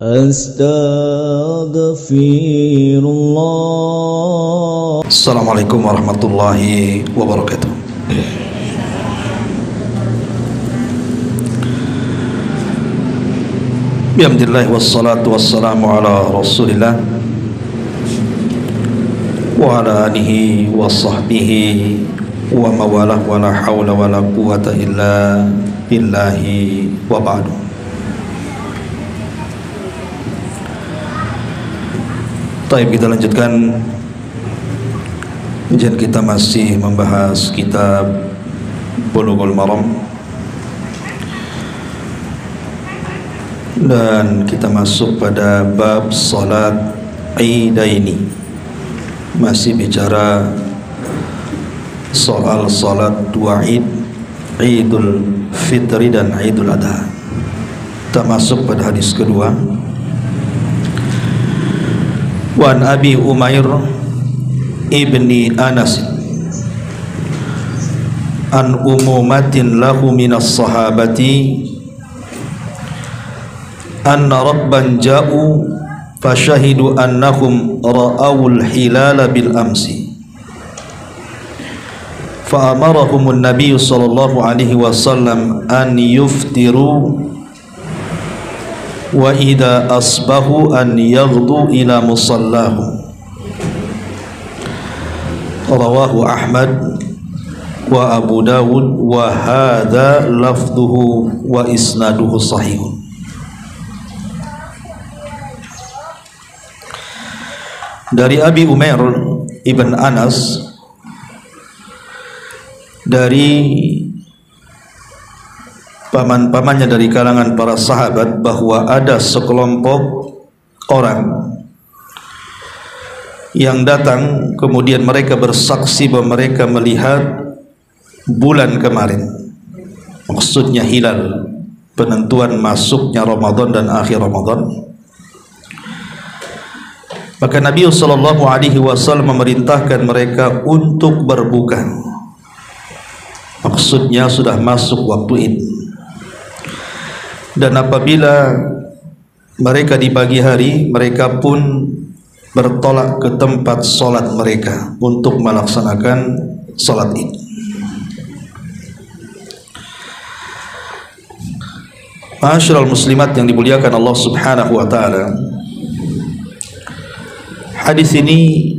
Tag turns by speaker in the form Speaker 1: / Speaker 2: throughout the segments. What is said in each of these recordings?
Speaker 1: Astaghfirullah. Assalamualaikum warahmatullahi wabarakatuh. Bismillah wassalatu wassalamu ala rasulillah wa ala alihi wa sahbihi wa mawalah wa la hawla wa la quwata illa billahi wa ba'du. Baik, kita lanjutkan kajian kita, masih membahas kitab Bulughul Maram, dan kita masuk pada bab salat Idaini. Masih bicara soal salat dua Id, Idul Fitri dan Idul Adha. Kita masuk pada hadis kedua. Wan Abi Umair ibni Anas an umumatin lahu minas sahabati anna rabban ja'u fashahidu annahum ra'awul hilala bil amsi fa amarahumun nabiyyu sallallahu alaihi wasallam an yuftiru wa idza asbahu an yaghdu ila musallahu. Rawahu Ahmad wa Abu Dawud wa hadza lafdhuhu wa isnaduhu sahih. Dari Abi Umair ibn Anas, dari paman-pamannya dari kalangan para sahabat, bahwa ada sekelompok orang yang datang kemudian mereka bersaksi bahwa mereka melihat bulan kemarin, maksudnya hilal, penentuan masuknya Ramadan dan akhir Ramadan. Maka Nabi sallallahu alaihi wasallam memerintahkan mereka untuk berbuka, maksudnya sudah masuk waktu Id. Dan apabila mereka di pagi hari, mereka pun bertolak ke tempat sholat mereka untuk melaksanakan sholat Id. Ma'asyiral muslimat yang dimuliakan Allah subhanahu wa ta'ala, hadis ini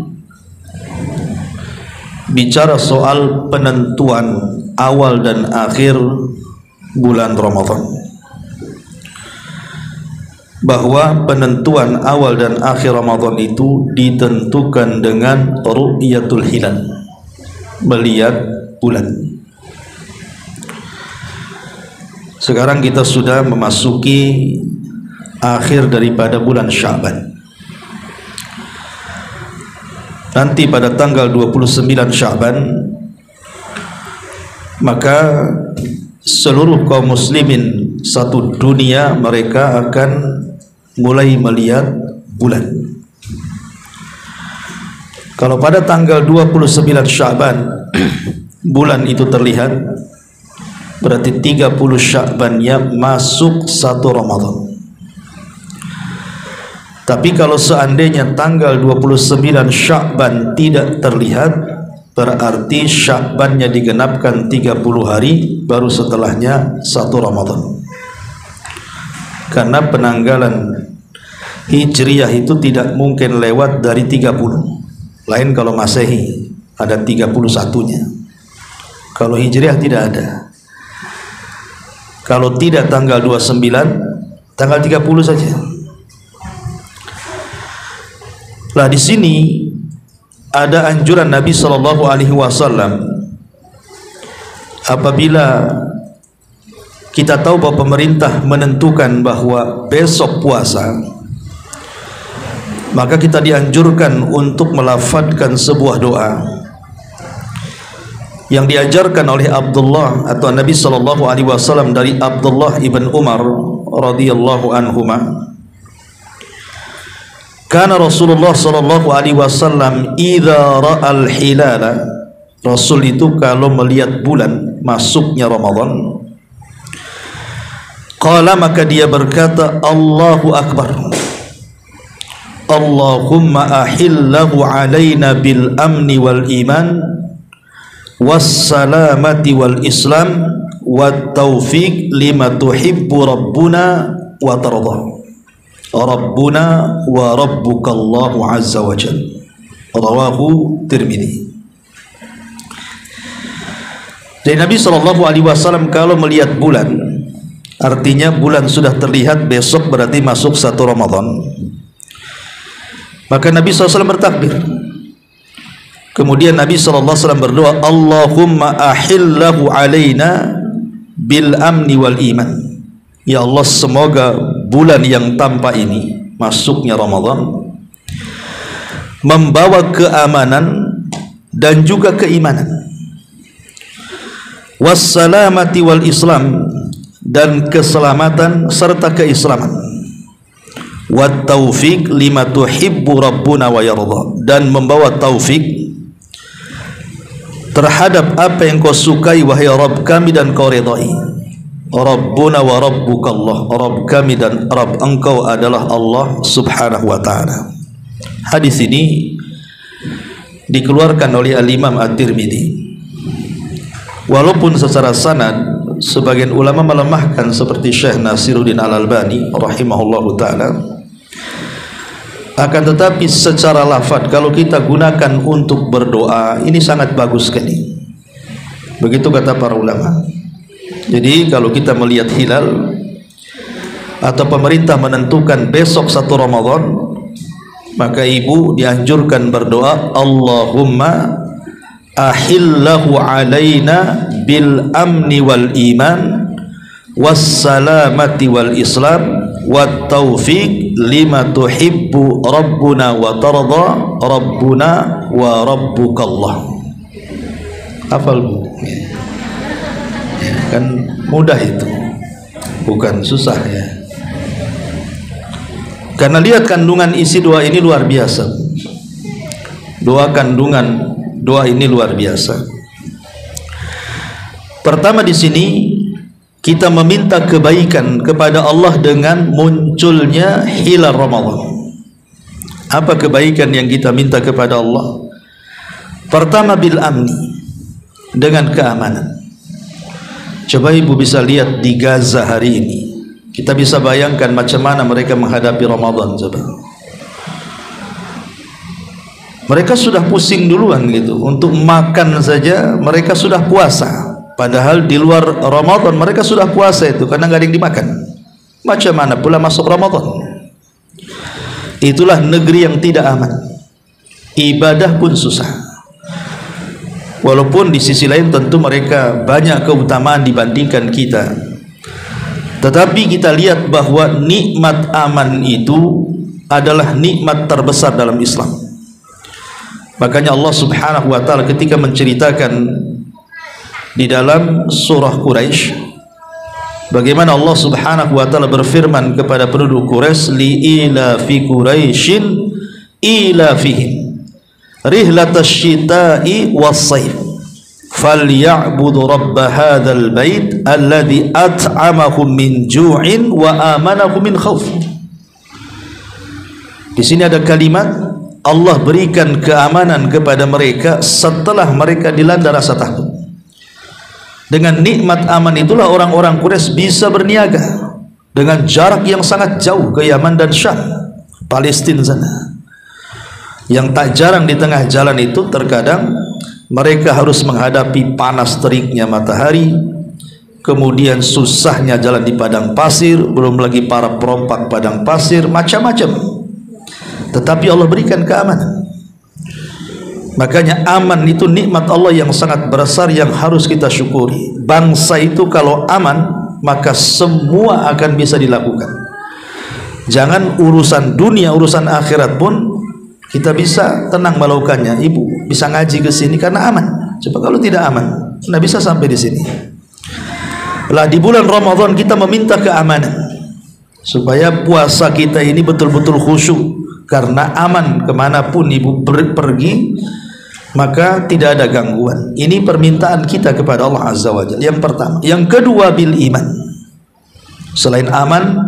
Speaker 1: bicara soal penentuan awal dan akhir bulan Ramadan, bahwa penentuan awal dan akhir Ramadan itu ditentukan dengan ru'yatul hilal, melihat bulan. Sekarang kita sudah memasuki akhir daripada bulan Sya'ban. Nanti pada tanggal 29 Sya'ban, maka seluruh kaum muslimin satu dunia mereka akan mulai melihat bulan. Kalau pada tanggal 29 Sya'ban bulan itu terlihat, berarti 30 Sya'bannya masuk satu Ramadan. Tapi kalau seandainya tanggal 29 Sya'ban tidak terlihat, berarti Sya'bannya digenapkan 30 hari, baru setelahnya satu Ramadan. Karena penanggalan Hijriyah itu tidak mungkin lewat dari 30. Lain kalau Masehi ada 31-nya. Kalau Hijriyah tidak ada. Kalau tidak tanggal 29, tanggal 30 saja. Lah di sini ada anjuran Nabi sallallahu alaihi wasallam, apabila kita tahu bahwa pemerintah menentukan bahwa besok puasa, maka kita dianjurkan untuk melafadzkan sebuah doa yang diajarkan oleh Abdullah atau Nabi sallallahu alaihi wasallam dari Abdullah ibn Umar radhiyallahu anhuma. Kana Rasulullah sallallahu alaihi wasallam idza ra'al hilala, Rasul itu kalau melihat bulan masuknya Ramadan, Qala, maka dia berkata, Allahu Akbar. Allahumma ahillahu alaina bil amni wal iman was salamati wal islam wat taufiq lima tuhibbu rabbuna wa tarda. Rabbuna wa rabbukallahu azza wa jalla. Rawahu Tirmidzi. Dari Nabi SAW kalau melihat bulan, artinya bulan sudah terlihat, besok berarti masuk 1 Ramadan, maka Nabi SAW bertakbir. Kemudian Nabi SAW berdoa, Allahumma ahillahu alaina bil amni wal iman. Ya Allah, semoga bulan yang tanpa ini, masuknya Ramadan, membawa keamanan dan juga keimanan. Wassalamati wal islam, dan keselamatan serta keislaman. Wat taufiq lima tuhibbu rabbuna wa yarda, dan membawa taufik terhadap apa yang kau sukai wahai Rabb kami dan kau ridai. Rabbuna wa rabbukallah, Rabb kami dan Rabb engkau adalah Allah subhanahu wa ta'ala. Hadis ini dikeluarkan oleh Al-Imam At-Tirmidzi. Walaupun secara sanad sebagian ulama melemahkan seperti Syekh Nasiruddin Al-Albani rahimahullahu ta'ala, akan tetapi secara lafaz kalau kita gunakan untuk berdoa ini sangat bagus sekali. Begitu kata para ulama. Jadi kalau kita melihat hilal atau pemerintah menentukan besok 1 Ramadan, maka ibu dianjurkan berdoa, Allahumma ahillahu alaina bil amni wal iman was salamati wal islam wat taufiq lima tuhibbu rabbuna wa tarda. Rabbuna wa rabbukallah. Hafal bu? Ya, kan mudah itu, bukan susah ya. Karena lihat kandungan isi doa ini luar biasa. Doa ini luar biasa. Pertama di sini kita meminta kebaikan kepada Allah dengan munculnya hilal Ramadan. Apa kebaikan yang kita minta kepada Allah? Pertama bil amni, dengan keamanan. Coba ibu bisa lihat di Gaza hari ini, kita bisa bayangkan macam mana mereka menghadapi Ramadan. Coba, mereka sudah pusing duluan gitu, untuk makan saja mereka sudah puasa, padahal di luar Ramadan mereka sudah puasa itu karena nggak ada yang dimakan. Macam mana pula masuk Ramadan? Itulah negeri yang tidak aman, ibadah pun susah. Walaupun di sisi lain tentu mereka banyak keutamaan dibandingkan kita, tetapi kita lihat bahwa nikmat aman itu adalah nikmat terbesar dalam Islam. Makanya Allah subhanahu wa ta'ala ketika menceritakan di dalam surah Quraisy, bagaimana Allah subhanahu wa ta'ala berfirman kepada penduduk Quraisy, li'ila fi Quraisyin ila fihim rihlatash syita'i was-sayf falyabudu rabb hadzal bait alladzi at'amahum min ju'in wa amanahum min khauf. Di sini ada kalimat Allah berikan keamanan kepada mereka setelah mereka dilanda rasa takut. Dengan nikmat aman itulah orang-orang Quraisy bisa berniaga dengan jarak yang sangat jauh ke Yaman dan Syam, Palestina sana. Yang tak jarang di tengah jalan itu terkadang mereka harus menghadapi panas teriknya matahari, kemudian susahnya jalan di padang pasir, belum lagi para perompak padang pasir, macam-macam. Tetapi Allah berikan keamanan. Makanya aman itu nikmat Allah yang sangat besar yang harus kita syukuri. Bangsa itu kalau aman maka semua akan bisa dilakukan. Jangan urusan dunia, urusan akhirat pun kita bisa tenang melakukannya. Ibu bisa ngaji ke sini karena aman. Coba kalau tidak aman, nggak bisa sampai di sini. Lah di bulan Ramadan kita meminta keamanan supaya puasa kita ini betul-betul khusyuk, karena aman kemanapun ibu pergi maka tidak ada gangguan. Ini permintaan kita kepada Allah Azza wa Jalla. Yang pertama. Yang kedua bil iman. Selain aman,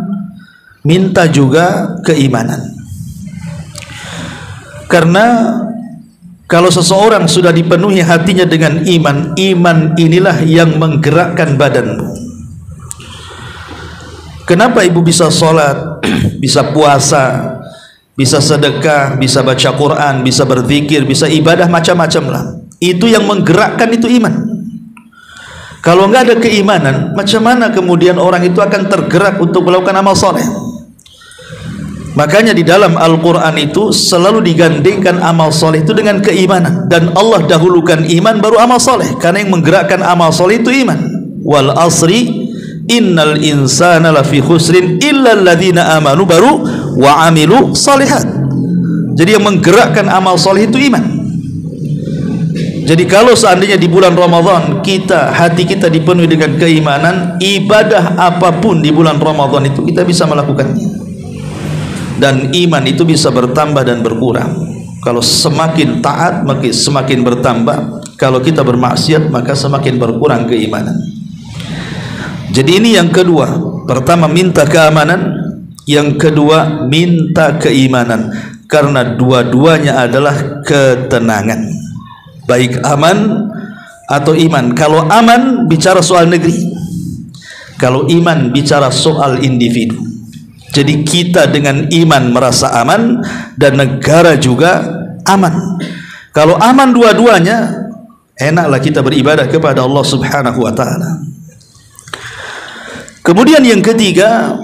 Speaker 1: minta juga keimanan. Karena kalau seseorang sudah dipenuhi hatinya dengan iman, iman inilah yang menggerakkan badanmu. Kenapa ibu bisa sholat, bisa puasa, bisa sedekah, bisa baca Quran, bisa berzikir, bisa ibadah macam-macam lah? Itu yang menggerakkan itu iman. Kalau enggak ada keimanan, macam mana kemudian orang itu akan tergerak untuk melakukan amal soleh? Makanya di dalam Al-Quran itu selalu digandingkan amal soleh itu dengan keimanan, dan Allah dahulukan iman baru amal soleh, karena yang menggerakkan amal soleh itu iman. Wal asri innal insana lafi khusrin illa alladhina amanu baru wa amilu salihat. Jadi yang menggerakkan amal soleh itu iman. Jadi kalau seandainya di bulan Ramadan hati kita dipenuhi dengan keimanan, ibadah apapun di bulan Ramadan itu kita bisa melakukannya, dan iman itu bisa bertambah dan berkurang. Kalau semakin taat maka semakin bertambah, kalau kita bermaksiat maka semakin berkurang keimanan. Jadi ini yang kedua. Pertama minta keamanan, yang kedua minta keimanan, karena dua-duanya adalah ketenangan, baik aman atau iman. Kalau aman bicara soal negeri, kalau iman bicara soal individu. Jadi kita dengan iman merasa aman, dan negara juga aman. Kalau aman dua-duanya, enaklah kita beribadah kepada Allah Subhanahu wa ta'ala. Kemudian yang ketiga,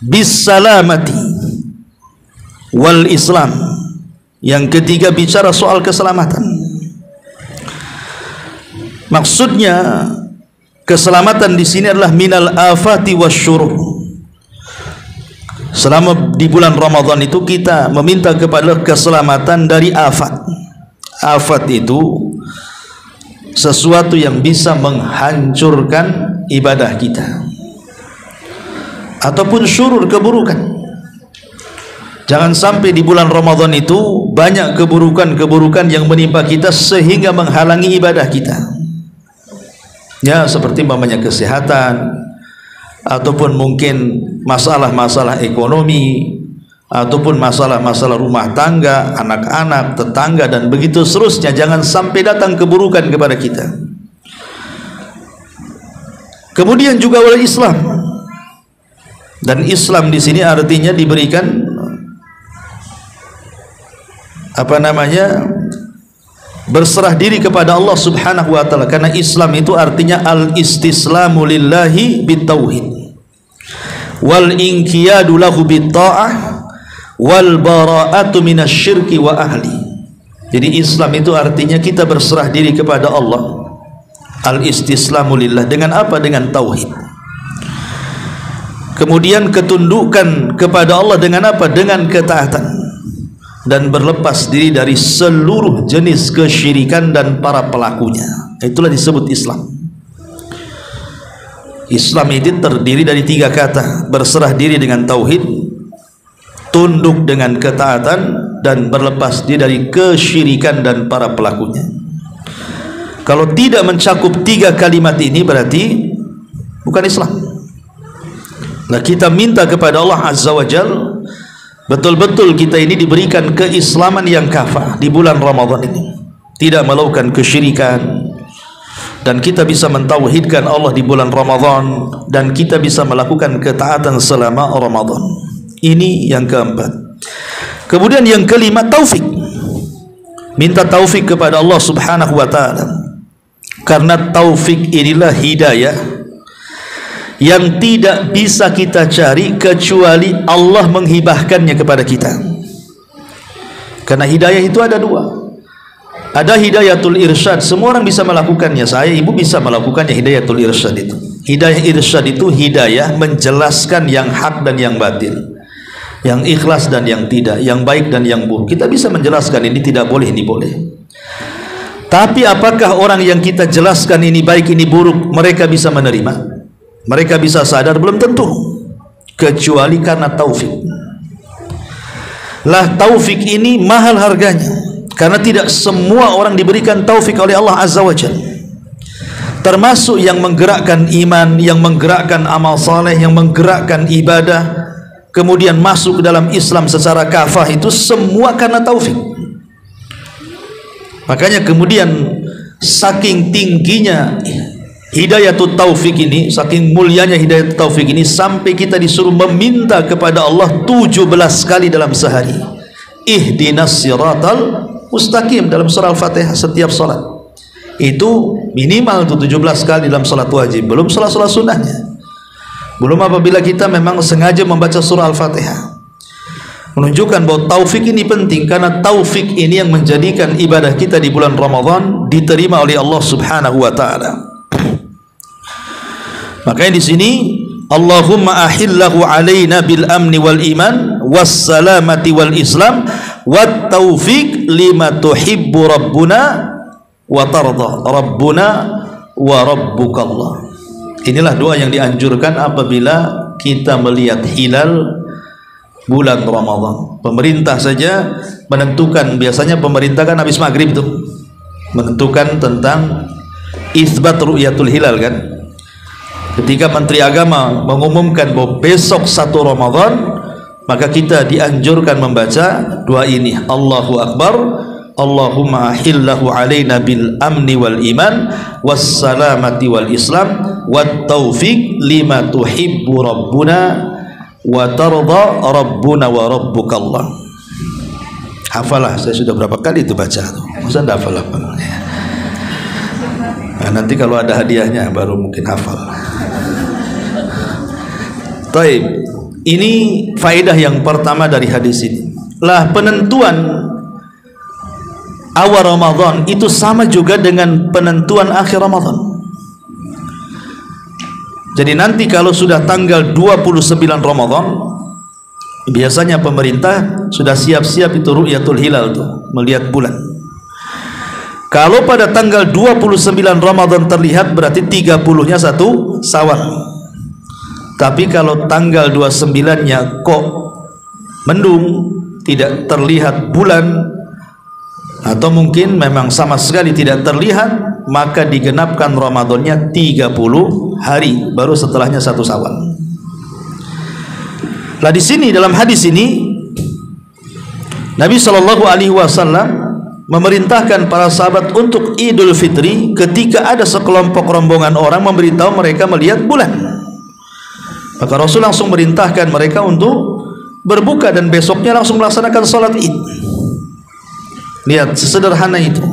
Speaker 1: bisalamati wal Islam. Yang ketiga bicara soal keselamatan. Maksudnya keselamatan di sini adalah minal afati wasyurur. Selama di bulan Ramadan itu kita meminta kepada keselamatan dari afat. Afat itu sesuatu yang bisa menghancurkan ibadah kita, ataupun syurur, keburukan. Jangan sampai di bulan Ramadan itu banyak keburukan-keburukan yang menimpa kita sehingga menghalangi ibadah kita. Ya, seperti umpamanya kesehatan, ataupun mungkin masalah-masalah ekonomi, ataupun masalah-masalah rumah tangga, anak-anak, tetangga, dan begitu seterusnya. Jangan sampai datang keburukan kepada kita. Kemudian juga oleh Islam, dan Islam di sini artinya diberikan berserah diri kepada Allah Subhanahu wa ta'ala, karena Islam itu artinya al-istislamu lillahi bitauhid wal inqiyadu lahu bitta'ah wal bara'atu minasyirki wa ahli. Jadi Islam itu artinya kita berserah diri kepada Allah, al-istislamu lillah, dengan apa? Dengan tauhid. Kemudian ketundukan kepada Allah dengan apa? Dengan ketaatan, dan berlepas diri dari seluruh jenis kesyirikan dan para pelakunya. Itulah disebut Islam. Islam itu terdiri dari 3 kata: berserah diri dengan tauhid, tunduk dengan ketaatan, dan berlepas diri dari kesyirikan dan para pelakunya. Kalau tidak mencakup 3 kalimat ini berarti bukan Islam. Nah, kita minta kepada Allah Azza wa Jalla betul-betul kita ini diberikan keislaman yang kafah di bulan Ramadan ini, tidak melakukan kesyirikan, dan kita bisa mentauhidkan Allah di bulan Ramadan, dan kita bisa melakukan ketaatan selama Ramadan. Ini yang keempat. Kemudian yang kelima, taufik. Minta taufik kepada Allah Subhanahu wa ta'ala, karena taufik inilah hidayah yang tidak bisa kita cari kecuali Allah menghibahkannya kepada kita. Karena hidayah itu ada 2. Ada hidayatul irsyad, semua orang bisa melakukannya. Saya, ibu bisa melakukannya hidayatul irsyad itu. Hidayah irsyad itu hidayah menjelaskan yang hak dan yang batil, yang ikhlas dan yang tidak, yang baik dan yang buruk. Kita bisa menjelaskan ini tidak boleh, ini boleh. Tapi apakah orang yang kita jelaskan ini baik, ini buruk, mereka bisa menerima? Mereka bisa sadar? Belum tentu, kecuali karena taufik. Lah, taufik ini mahal harganya, karena tidak semua orang diberikan taufik oleh Allah Azza wa Jalla. termasuk yang menggerakkan iman, yang menggerakkan amal saleh, yang menggerakkan ibadah, kemudian masuk ke dalam Islam secara kafah, itu semua karena taufik. Makanya kemudian saking tingginya hidayatut taufik ini, saking mulianya hidayatut taufik ini, sampai kita disuruh meminta kepada Allah 17 kali dalam sehari. Ihdinas siratal mustaqim dalam surah Al-Fatihah setiap salat. Itu minimal tuh 17 kali dalam salat wajib, belum salat-salat sunnahnya, belum apabila kita memang sengaja membaca surah Al-Fatihah. Menunjukkan bahwa taufik ini penting, karena taufik ini yang menjadikan ibadah kita di bulan Ramadan diterima oleh Allah Subhanahu wa taala. Makanya di sini Allahumma ahillahu alaina bil amni wal iman was salamati wal islam wat taufiq lima tuhibbu rabbuna wa tarda rabbuna wa rabbukallah. Inilah doa yang dianjurkan apabila kita melihat hilal bulan Ramadan. Pemerintah saja menentukan, biasanya pemerintah kan habis maghrib itu menentukan tentang isbat ru'yatul hilal kan. Ketika Menteri Agama mengumumkan bahwa besok 1 Ramadan, maka kita dianjurkan membaca doa ini, Allahu Akbar, Allahumma ahillahu alaina bil amni wal iman was salamati wal islam wat taufiq lima tuhibbu rabbuna wa tarda rabbuna wa rabbukallah. Hafalah, saya sudah berapa kali itu baca tuh. Masa enggak hafal-hafal? Nah, nanti kalau ada hadiahnya baru mungkin hafal. Taib, ini faedah yang pertama dari hadis ini. Lah, penentuan awal Ramadan itu sama juga dengan penentuan akhir Ramadan. Jadi nanti kalau sudah tanggal 29 Ramadan, biasanya pemerintah sudah siap-siap itu ru'yatul hilal tuh, melihat bulan. Kalau pada tanggal 29 Ramadan terlihat, berarti 30-nya 1 Syawal. Tapi kalau tanggal 29-nya kok mendung, tidak terlihat bulan, atau mungkin memang sama sekali tidak terlihat, maka digenapkan Ramadannya 30 hari, baru setelahnya 1 Syawal. Lah di sini dalam hadis ini Nabi Shallallahu Alaihi Wasallam memerintahkan para sahabat untuk Idul Fitri ketika ada sekelompok rombongan orang memberitahu mereka melihat bulan. Maka Rasul langsung merintahkan mereka untuk berbuka dan besoknya langsung melaksanakan sholat Id. Lihat, sesederhana itu.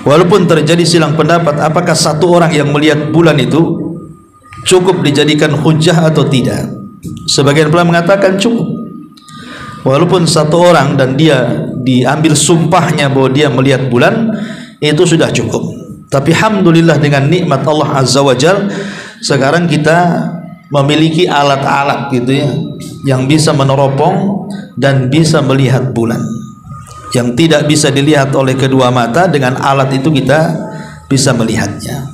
Speaker 1: Walaupun terjadi silang pendapat apakah satu orang yang melihat bulan itu cukup dijadikan hujjah atau tidak. Sebagian pula mengatakan cukup. Walaupun satu orang dan dia diambil sumpahnya bahwa dia melihat bulan, itu sudah cukup. Tapi alhamdulillah dengan nikmat Allah Azza wa Jalla, sekarang kita memiliki alat-alat gitu ya, yang bisa meneropong dan bisa melihat bulan. Yang tidak bisa dilihat oleh kedua mata, dengan alat itu kita bisa melihatnya.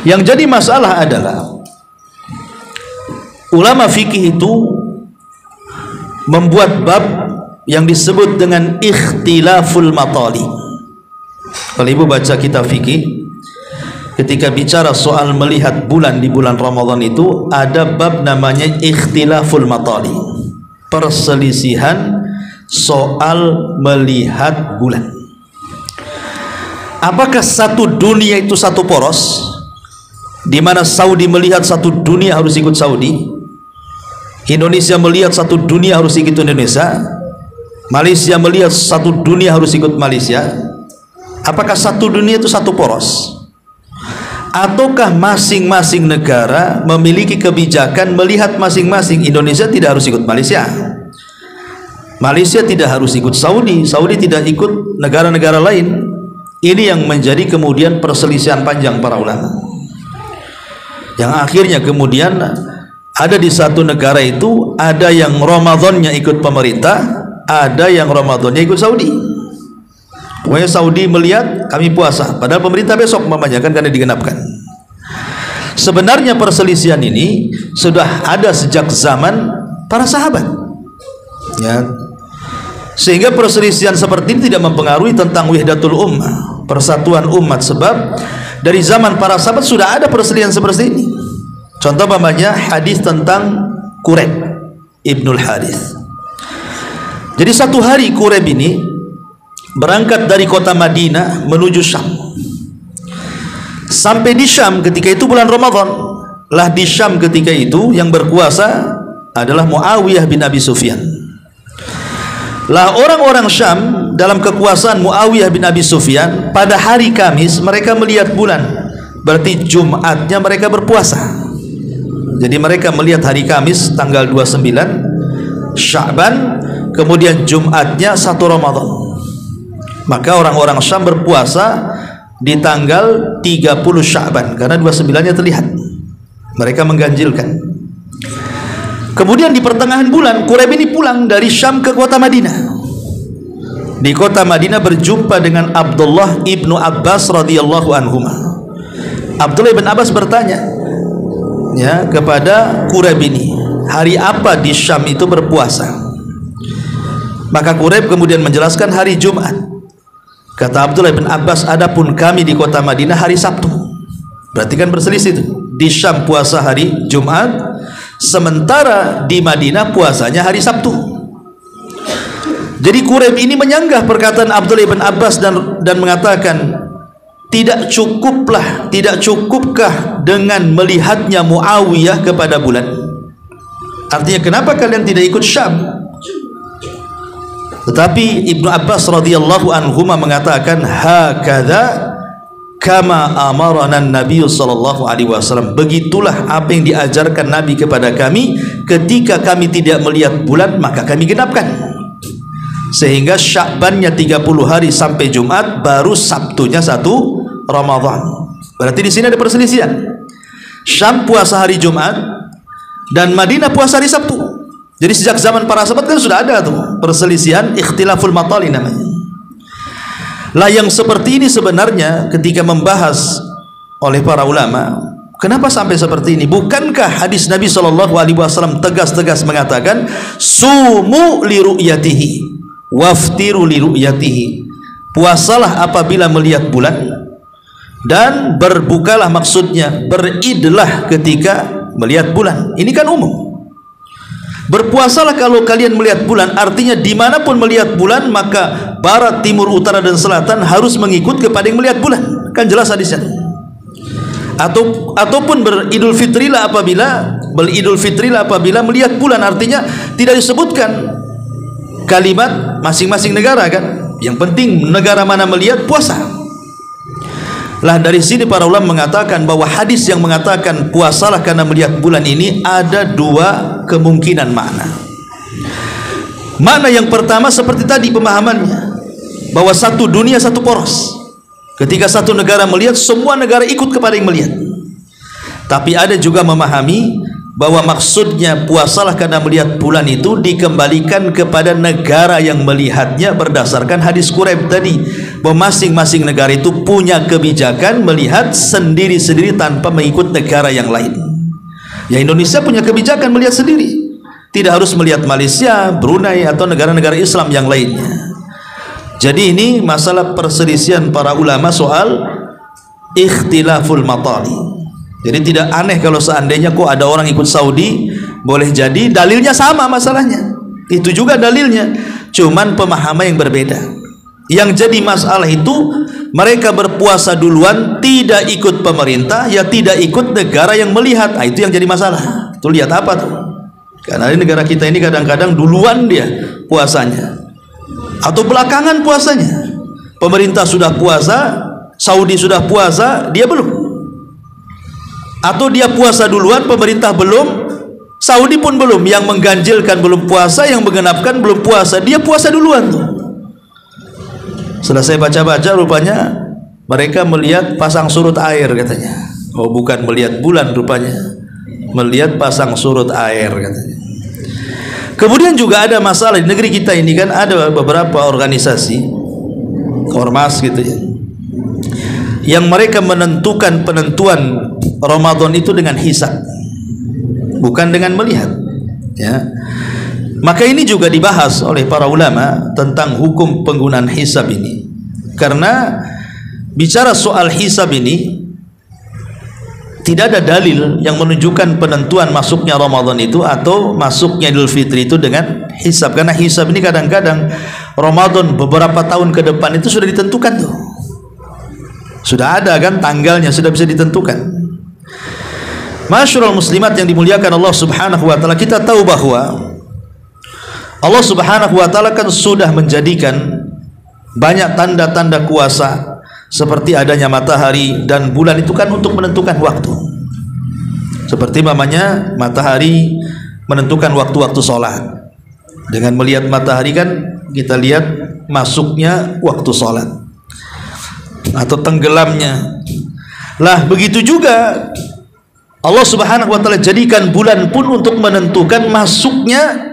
Speaker 1: Yang jadi masalah adalah ulama fikih itu membuat bab yang disebut dengan ikhtilaful matali. Kalau ibu baca kitab fikih, ketika bicara soal melihat bulan di bulan Ramadan itu ada bab namanya ikhtilaful matali, perselisihan soal melihat bulan. Apakah satu dunia itu satu poros, di mana Saudi melihat satu dunia harus ikut Saudi, Indonesia melihat satu dunia harus ikut Indonesia, Malaysia melihat satu dunia harus ikut Malaysia? Apakah satu dunia itu satu poros? Ataukah masing-masing negara memiliki kebijakan melihat masing-masing? Indonesia tidak harus ikut Malaysia, Malaysia tidak harus ikut Saudi, Saudi tidak ikut negara-negara lain. Ini yang menjadi kemudian perselisihan panjang para ulama, yang akhirnya kemudian ada di satu negara itu ada yang Ramadannya ikut pemerintah, ada yang Ramadannya ikut Saudi. Pokoknya Saudi melihat kami puasa, padahal pemerintah besok mamanya kan, karena digenapkan. Sebenarnya perselisihan ini sudah ada sejak zaman para sahabat, ya. Sehingga perselisihan seperti ini tidak mempengaruhi tentang wahdatul ummah, persatuan umat. Sebab Dari zaman para sahabat sudah ada perselisihan seperti ini. Contoh umpamanya hadis tentang Quraib Ibnul Harith. Jadi satu hari Quraib ini berangkat dari kota Madinah menuju Syam. Sampai di Syam ketika itu bulan Ramadan. Lah di Syam ketika itu yang berkuasa adalah Muawiyah bin Abi Sufyan. Lah orang-orang Syam dalam kekuasaan Muawiyah bin Abi Sufyan pada hari Kamis mereka melihat bulan. Berarti Jumatnya mereka berpuasa. Jadi mereka melihat hari Kamis tanggal 29 Sya'ban, kemudian Jumatnya 1 Ramadan. Maka orang-orang Syam berpuasa di tanggal 30 Sya'ban karena 29-nya terlihat. Mereka mengganjilkan. Kemudian di pertengahan bulan Quraib ini pulang dari Syam ke kota Madinah. Di kota Madinah berjumpa dengan Abdullah ibnu Abbas radhiyallahu anhuma. Abdullah ibn Abbas bertanya ya kepada Quraib ini, hari apa di Syam itu berpuasa? Maka Quraib kemudian menjelaskan hari Jumat. Kata Abdullah bin Abbas, adapun kami di kota Madinah hari Sabtu. Berarti kan berselisih itu. Di Syam puasa hari Jumat, sementara di Madinah puasanya hari Sabtu. Jadi Quraib ini menyanggah perkataan Abdullah bin Abbas dan mengatakan, tidak cukupkah dengan melihatnya Muawiyah kepada bulan? Artinya kenapa kalian tidak ikut Syam? Tetapi Ibnu Abbas radhiyallahu anhuma mengatakan, hakadha kama amarana Nabi sallallahu alaihi wasallam. Begitulah apa yang diajarkan Nabi kepada kami ketika kami tidak melihat bulan maka kami genapkan. Sehingga Sya'bannya 30 hari sampai Jumat, baru Sabtunya 1 Ramadan. Berarti di sini ada perselisihan. Syam puasa hari Jumat dan Madinah puasa hari Sabtu. Jadi sejak zaman para sahabat kan sudah ada tuh perselisihan, ikhtilaful matali namanya. Lah yang seperti ini sebenarnya ketika membahas oleh para ulama, kenapa sampai seperti ini? Bukankah hadis Nabi SAW tegas-tegas mengatakan, sumu li ru'yatihi waftiru li ru'yatihi, puasalah apabila melihat bulan dan berbukalah, maksudnya beridlah ketika melihat bulan. Ini kan umum. Berpuasalah kalau kalian melihat bulan, artinya dimanapun melihat bulan maka barat, timur, utara dan selatan harus mengikut kepada yang melihat bulan. Kan jelas hadisnya. Ataupun beridul fitrilah apabila melihat bulan, artinya tidak disebutkan kalimat masing-masing negara kan. Yang penting negara mana melihat puasa. Lah dari sini para ulama mengatakan bahwa hadis yang mengatakan puasalah karena melihat bulan ini ada dua kemungkinan makna. Makna yang pertama seperti tadi pemahamannya, bahwa satu dunia satu poros. Ketika satu negara melihat, semua negara ikut kepada yang melihat. Tapi ada juga memahami bahwa maksudnya puasalah karena melihat bulan itu dikembalikan kepada negara yang melihatnya berdasarkan hadis Quraib tadi, bahwa masing-masing negara itu punya kebijakan melihat sendiri-sendiri tanpa mengikut negara yang lain. Ya, Indonesia punya kebijakan melihat sendiri, tidak harus melihat Malaysia, Brunei atau negara-negara Islam yang lainnya. Jadi ini masalah perselisihan para ulama soal ikhtilaful matali. Jadi tidak aneh kalau seandainya kok ada orang ikut Saudi, boleh jadi dalilnya sama masalahnya. Itu juga dalilnya, cuman pemahaman yang berbeda. Yang jadi masalah itu mereka berpuasa duluan, tidak ikut pemerintah, ya tidak ikut negara yang melihat. Nah, itu yang jadi masalah. Tuh lihat apa tuh? Karena di negara kita ini kadang-kadang duluan dia puasanya, atau belakangan puasanya. Pemerintah sudah puasa, Saudi sudah puasa, dia belum. Atau dia puasa duluan, pemerintah belum, Saudi pun belum. Yang mengganjilkan belum puasa, yang menggenapkan belum puasa, dia puasa duluan tuh. Setelah saya baca-baca, rupanya mereka melihat pasang surut air katanya. Oh, bukan melihat bulan rupanya, melihat pasang surut air katanya. Kemudian juga ada masalah di negeri kita ini kan, ada beberapa organisasi ormas gitu ya, yang mereka menentukan penentuan Ramadan itu dengan hisab, bukan dengan melihat ya. Maka ini juga dibahas oleh para ulama tentang hukum penggunaan hisab ini. Karena bicara soal hisab ini, tidak ada dalil yang menunjukkan penentuan masuknya Ramadan itu atau masuknya Idul Fitri itu dengan hisab. Karena hisab ini kadang-kadang Ramadan beberapa tahun ke depan itu sudah ditentukan tuh. Sudah ada kan tanggalnya, sudah bisa ditentukan. Masyarul muslimat yang dimuliakan Allah Subhanahu wa taala, kita tahu bahwa Allah Subhanahu wa taala kan sudah menjadikan banyak tanda-tanda kuasa seperti adanya matahari dan bulan itu kan untuk menentukan waktu. Seperti namanya matahari menentukan waktu-waktu sholat. Dengan melihat matahari kan kita lihat masuknya waktu sholat atau tenggelamnya. Lah begitu juga Allah Subhanahu wa taala jadikan bulan pun untuk menentukan masuknya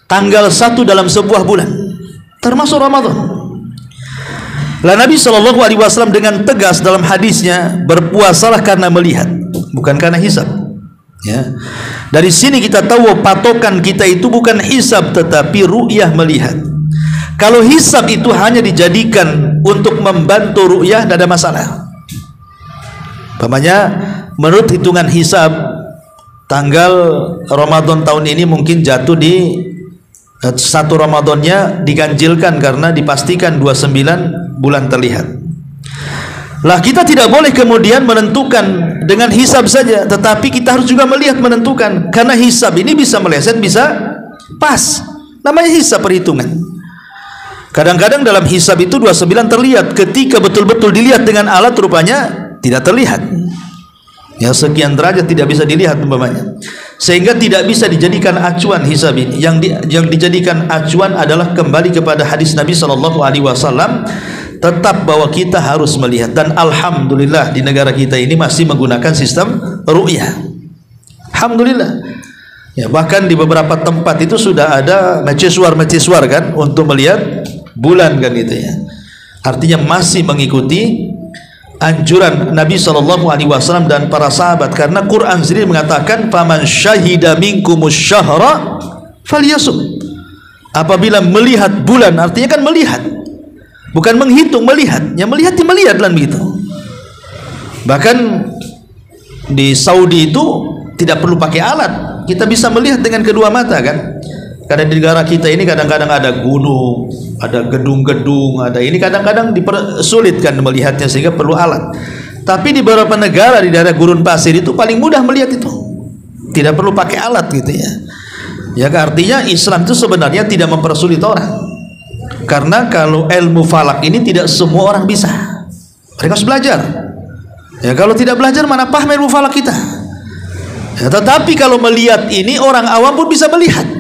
Speaker 1: tanggal 1 dalam sebuah bulan, termasuk Ramadan. Lah Nabi SAW dengan tegas dalam hadisnya, berpuasalah karena melihat, bukan karena hisab. Ya. Dari sini kita tahu patokan kita itu bukan hisab tetapi ru'yah, melihat. Kalau hisab itu hanya dijadikan untuk membantu ru'yah, tidak ada masalah. Umpamanya menurut hitungan hisab tanggal Ramadan tahun ini mungkin jatuh di satu Ramadannya diganjilkan karena dipastikan 29 bulan terlihat. Lah kita tidak boleh kemudian menentukan dengan hisab saja, tetapi kita harus juga melihat, menentukan, karena hisab ini bisa meleset, bisa pas. Namanya hisab, perhitungan. Kadang-kadang dalam hisab itu 29 terlihat, ketika betul-betul dilihat dengan alat rupanya tidak terlihat. Ya, sekian derajat tidak bisa dilihat umpamanya, sehingga tidak bisa dijadikan acuan hisab ini. Yang dijadikan acuan adalah kembali kepada hadis Nabi SAW, tetap bahwa kita harus melihat. Dan alhamdulillah di negara kita ini masih menggunakan sistem ru'yah, alhamdulillah. Ya, bahkan di beberapa tempat itu sudah ada mercusuar kan untuk melihat bulan kan gitu ya. Artinya masih mengikuti anjuran Nabi SAW dan para sahabat, karena Quran sendiri mengatakan faman syahida minkumus syahra falyasum. Apabila melihat bulan, artinya kan melihat, bukan menghitung, melihat. Yang melihat melihatlah begitu. Bahkan di Saudi itu tidak perlu pakai alat, kita bisa melihat dengan kedua mata kan. Karena di negara kita ini kadang-kadang ada gunung, ada gedung-gedung, ada ini, kadang-kadang dipersulitkan melihatnya sehingga perlu alat. Tapi di beberapa negara di daerah gurun pasir itu paling mudah melihat itu, tidak perlu pakai alat gitu ya. Ya, artinya Islam itu sebenarnya tidak mempersulit orang, karena kalau ilmu falak ini tidak semua orang bisa, mereka harus belajar. Ya, kalau tidak belajar mana paham ilmu falak kita. Ya, tetapi kalau melihat ini orang awam pun bisa melihat.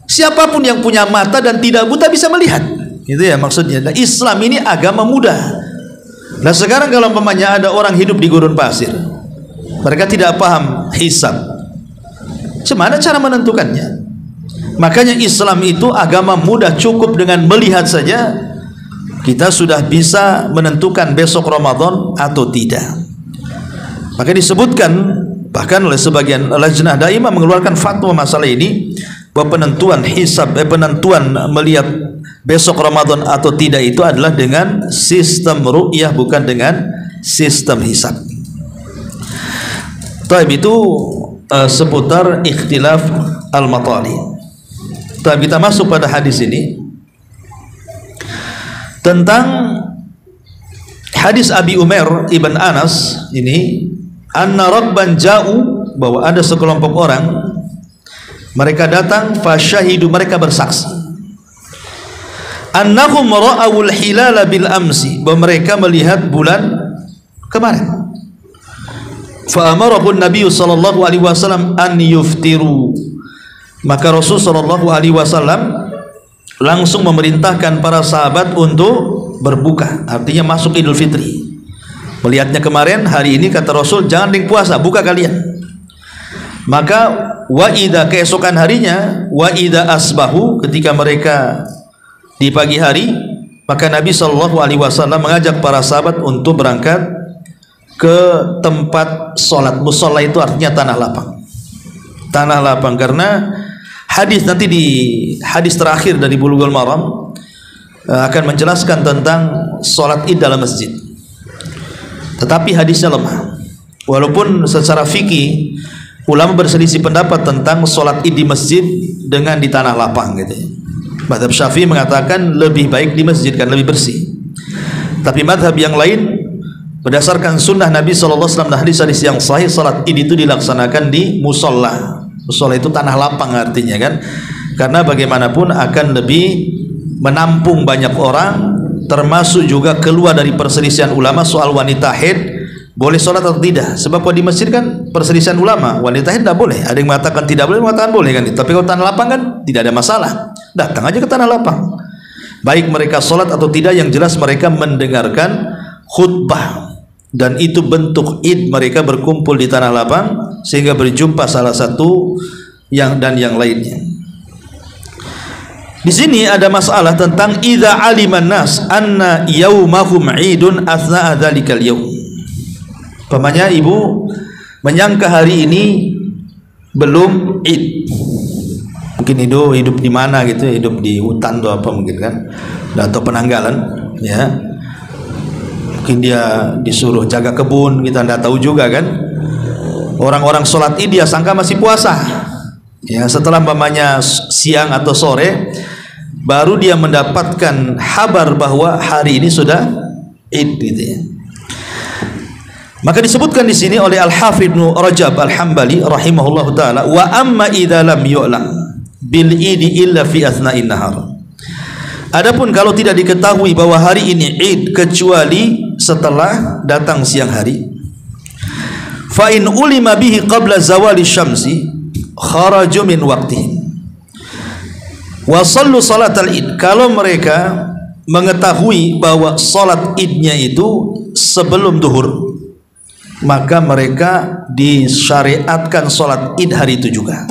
Speaker 1: Siapapun yang punya mata dan tidak buta bisa melihat. Itu ya maksudnya. Nah, Islam ini agama mudah. Nah, sekarang kalau umpamanya ada orang hidup di gurun pasir, mereka tidak paham hisab, gimana cara menentukannya? Makanya Islam itu agama mudah, cukup dengan melihat saja kita sudah bisa menentukan besok Ramadan atau tidak. Maka disebutkan bahkan oleh sebagian lajnah daimah mengeluarkan fatwa masalah ini, bahwa penentuan hisab, penentuan melihat besok Ramadan atau tidak itu adalah dengan sistem ru'yah, bukan dengan sistem hisab. Taib itu seputar ikhtilaf al-matali. Taib, kita masuk pada hadis ini tentang hadis Abi Umair ibn Anas ini, anna rakban ja'u, bahwa ada sekelompok orang mereka datang, fasyahidu, mereka bersaksi, annahum ra'awul hilala bil amsi, bahwa mereka melihat bulan kemarin. Fa amarahu Nabi sallallahu alaihi wasallam an yuftiru, maka Rasul sallallahu alaihi wasallam langsung memerintahkan para sahabat untuk berbuka, artinya masuk Idul Fitri. Melihatnya kemarin, hari ini kata Rasul jangan puasa, buka kalian. Maka wa idza, keesokan harinya, wa idza asbahu, ketika mereka di pagi hari, maka Nabi sallallahu alaihi wasallam mengajak para sahabat untuk berangkat ke tempat sholat. Musholla itu artinya tanah lapang. Tanah lapang, karena hadis nanti di hadis terakhir dari Bulughul Maram akan menjelaskan tentang sholat id dalam masjid, tetapi hadisnya lemah. Walaupun secara fikih ulama berselisih pendapat tentang sholat id di masjid dengan di tanah lapang gitu. Mazhab Syafi'i mengatakan lebih baik di masjid kan lebih bersih. Tapi mazhab yang lain berdasarkan sunnah Nabi SAW dan hadis-hadis yang sahih, sholat id itu dilaksanakan di musola. Musola itu tanah lapang artinya kan, karena bagaimanapun akan lebih menampung banyak orang, termasuk juga keluar dari perselisihan ulama soal wanita haid boleh sholat atau tidak. Sebab kalau di masjid kan perselisihan ulama, wanita haid tidak boleh. Ada yang mengatakan tidak boleh, mengatakan boleh kan. Tapi kalau tanah lapang kan tidak ada masalah. Datang aja ke tanah lapang. Baik mereka sholat atau tidak, yang jelas mereka mendengarkan khutbah. Dan itu bentuk id, mereka berkumpul di tanah lapang sehingga berjumpa salah satu yang dan yang lainnya. Di sini ada masalah tentang idza aliman nas anna yaumahum idun athna'a dzalikal yaum. Pamannya ibu menyangka hari ini belum id, mungkin hidup di mana gitu, hidup di hutan atau apa mungkin kan, atau penanggalan ya, mungkin dia disuruh jaga kebun, kita tidak tahu juga kan. Orang-orang sholat id dia sangka masih puasa ya, setelah pamannya siang atau sore baru dia mendapatkan kabar bahwa hari ini sudah id gitu ya. Maka disebutkan di sini oleh Al-Hafidz Ibnu Rajab Al-Hambali rahimahullahu taala, wa amma idza lam yu'lam bil idi illa fi athna'in nahar. Adapun kalau tidak diketahui bahwa hari ini id kecuali setelah datang siang hari, fa in ulima bihi qabla zawali syamsi kharaju min waqtihi wa sallu salatal id. Kalau mereka mengetahui bahwa salat idnya itu sebelum duhur, maka mereka disyariatkan sholat id hari itu juga.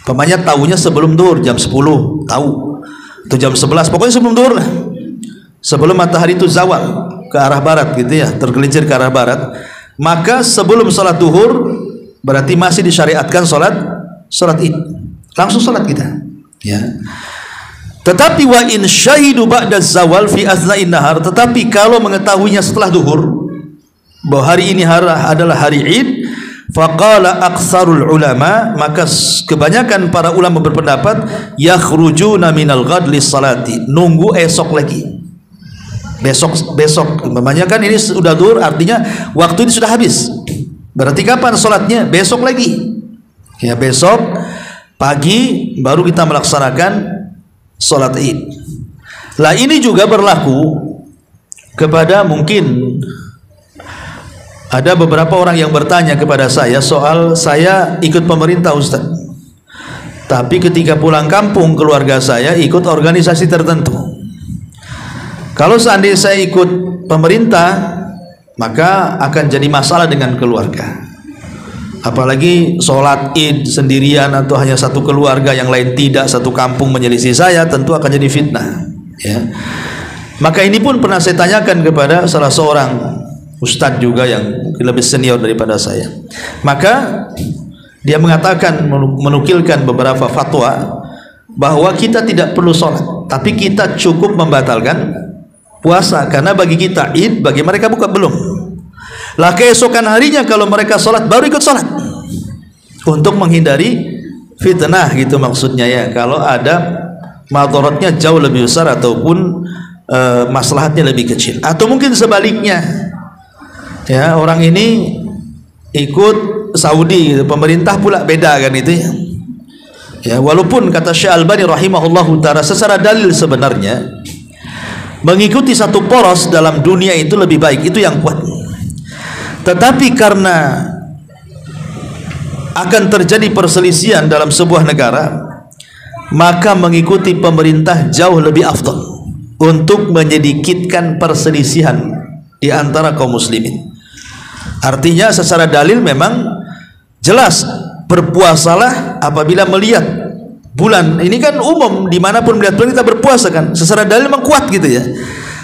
Speaker 1: Pamannya tahunya sebelum duhur, jam 10 tahu, atau jam 11, pokoknya sebelum duhur lah, sebelum matahari itu zawal ke arah barat gitu ya, tergelincir ke arah barat. Maka sebelum sholat duhur berarti masih disyariatkan sholat id, langsung sholat kita ya. Tetapi wa in syahidu ba'da zawal fi athna'in nahar, tetapi kalau mengetahuinya setelah duhur bahwa hari ini adalah hari id, faqala aktsarul ulama, maka kebanyakan para ulama berpendapat yakhrujuna minal ghad lis salati, nunggu esok lagi, besok namanya kan ini sudah duhur, artinya waktu ini sudah habis, berarti kapan sholatnya? Besok lagi ya, besok pagi baru kita melaksanakan sholat id. Lah ini juga berlaku kepada, mungkin ada beberapa orang yang bertanya kepada saya soal saya ikut pemerintah Ustaz, tapi ketika pulang kampung keluarga saya ikut organisasi tertentu. Kalau seandainya saya ikut pemerintah, maka akan jadi masalah dengan keluarga. Apalagi sholat id sendirian atau hanya satu keluarga, yang lain tidak, satu kampung menyelisih saya, tentu akan jadi fitnah ya. Maka ini pun pernah saya tanyakan kepada salah seorang ustadz juga yang lebih senior daripada saya. Maka dia mengatakan, menukilkan beberapa fatwa bahwa kita tidak perlu sholat, tapi kita cukup membatalkan puasa, karena bagi kita id, bagi mereka bukan belum. Lah keesokan harinya kalau mereka sholat baru ikut sholat, untuk menghindari fitnah gitu maksudnya ya. Kalau ada madharatnya jauh lebih besar ataupun maslahatnya lebih kecil, atau mungkin sebaliknya ya, orang ini ikut Saudi gitu, pemerintah pula beda kan itu ya. Ya, walaupun kata Syekh Albani rahimahullahu ta'ala, secara dalil sebenarnya mengikuti satu poros dalam dunia itu lebih baik, itu yang kuat. Tetapi karena akan terjadi perselisihan dalam sebuah negara, maka mengikuti pemerintah jauh lebih afdal untuk menyedikitkan perselisihan di antara kaum muslimin. Artinya secara dalil memang jelas, berpuasalah apabila melihat bulan. Ini kan umum, dimanapun melihat bulan kita berpuasa kan, secara dalil memang kuat gitu ya.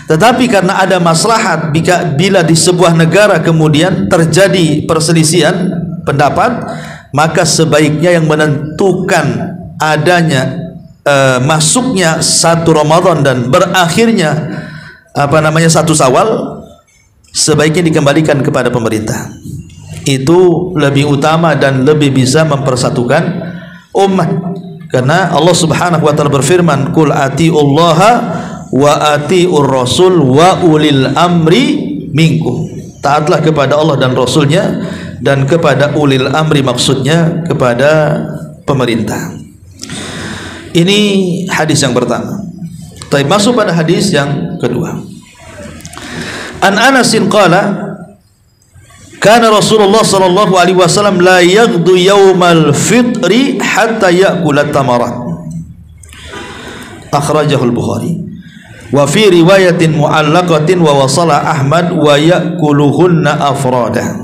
Speaker 1: Tetapi karena ada maslahat, bila di sebuah negara kemudian terjadi perselisihan pendapat, maka sebaiknya yang menentukan adanya masuknya 1 Ramadan dan berakhirnya 1 Syawal, sebaiknya dikembalikan kepada pemerintah. itu lebih utama dan lebih bisa mempersatukan umat. Karena Allah Subhanahu wa taala berfirman, "Qul atiullaha wa atiur rasul wa ulil amri minkum." Taatlah kepada Allah dan Rasulnya dan kepada ulil amri, maksudnya kepada pemerintah. Ini hadis yang pertama. Tapi masuk pada hadis yang kedua. An Anasin qala, kana Rasulullah sallallahu alaihi wasallam la yaghdu yaumal fitri hatta ya'kula tamarat. Akhrajahu al-Bukhari. Wa fi riwayatin mu'allaqatin wa wasala Ahmad wa ya'kuluhunna afrada.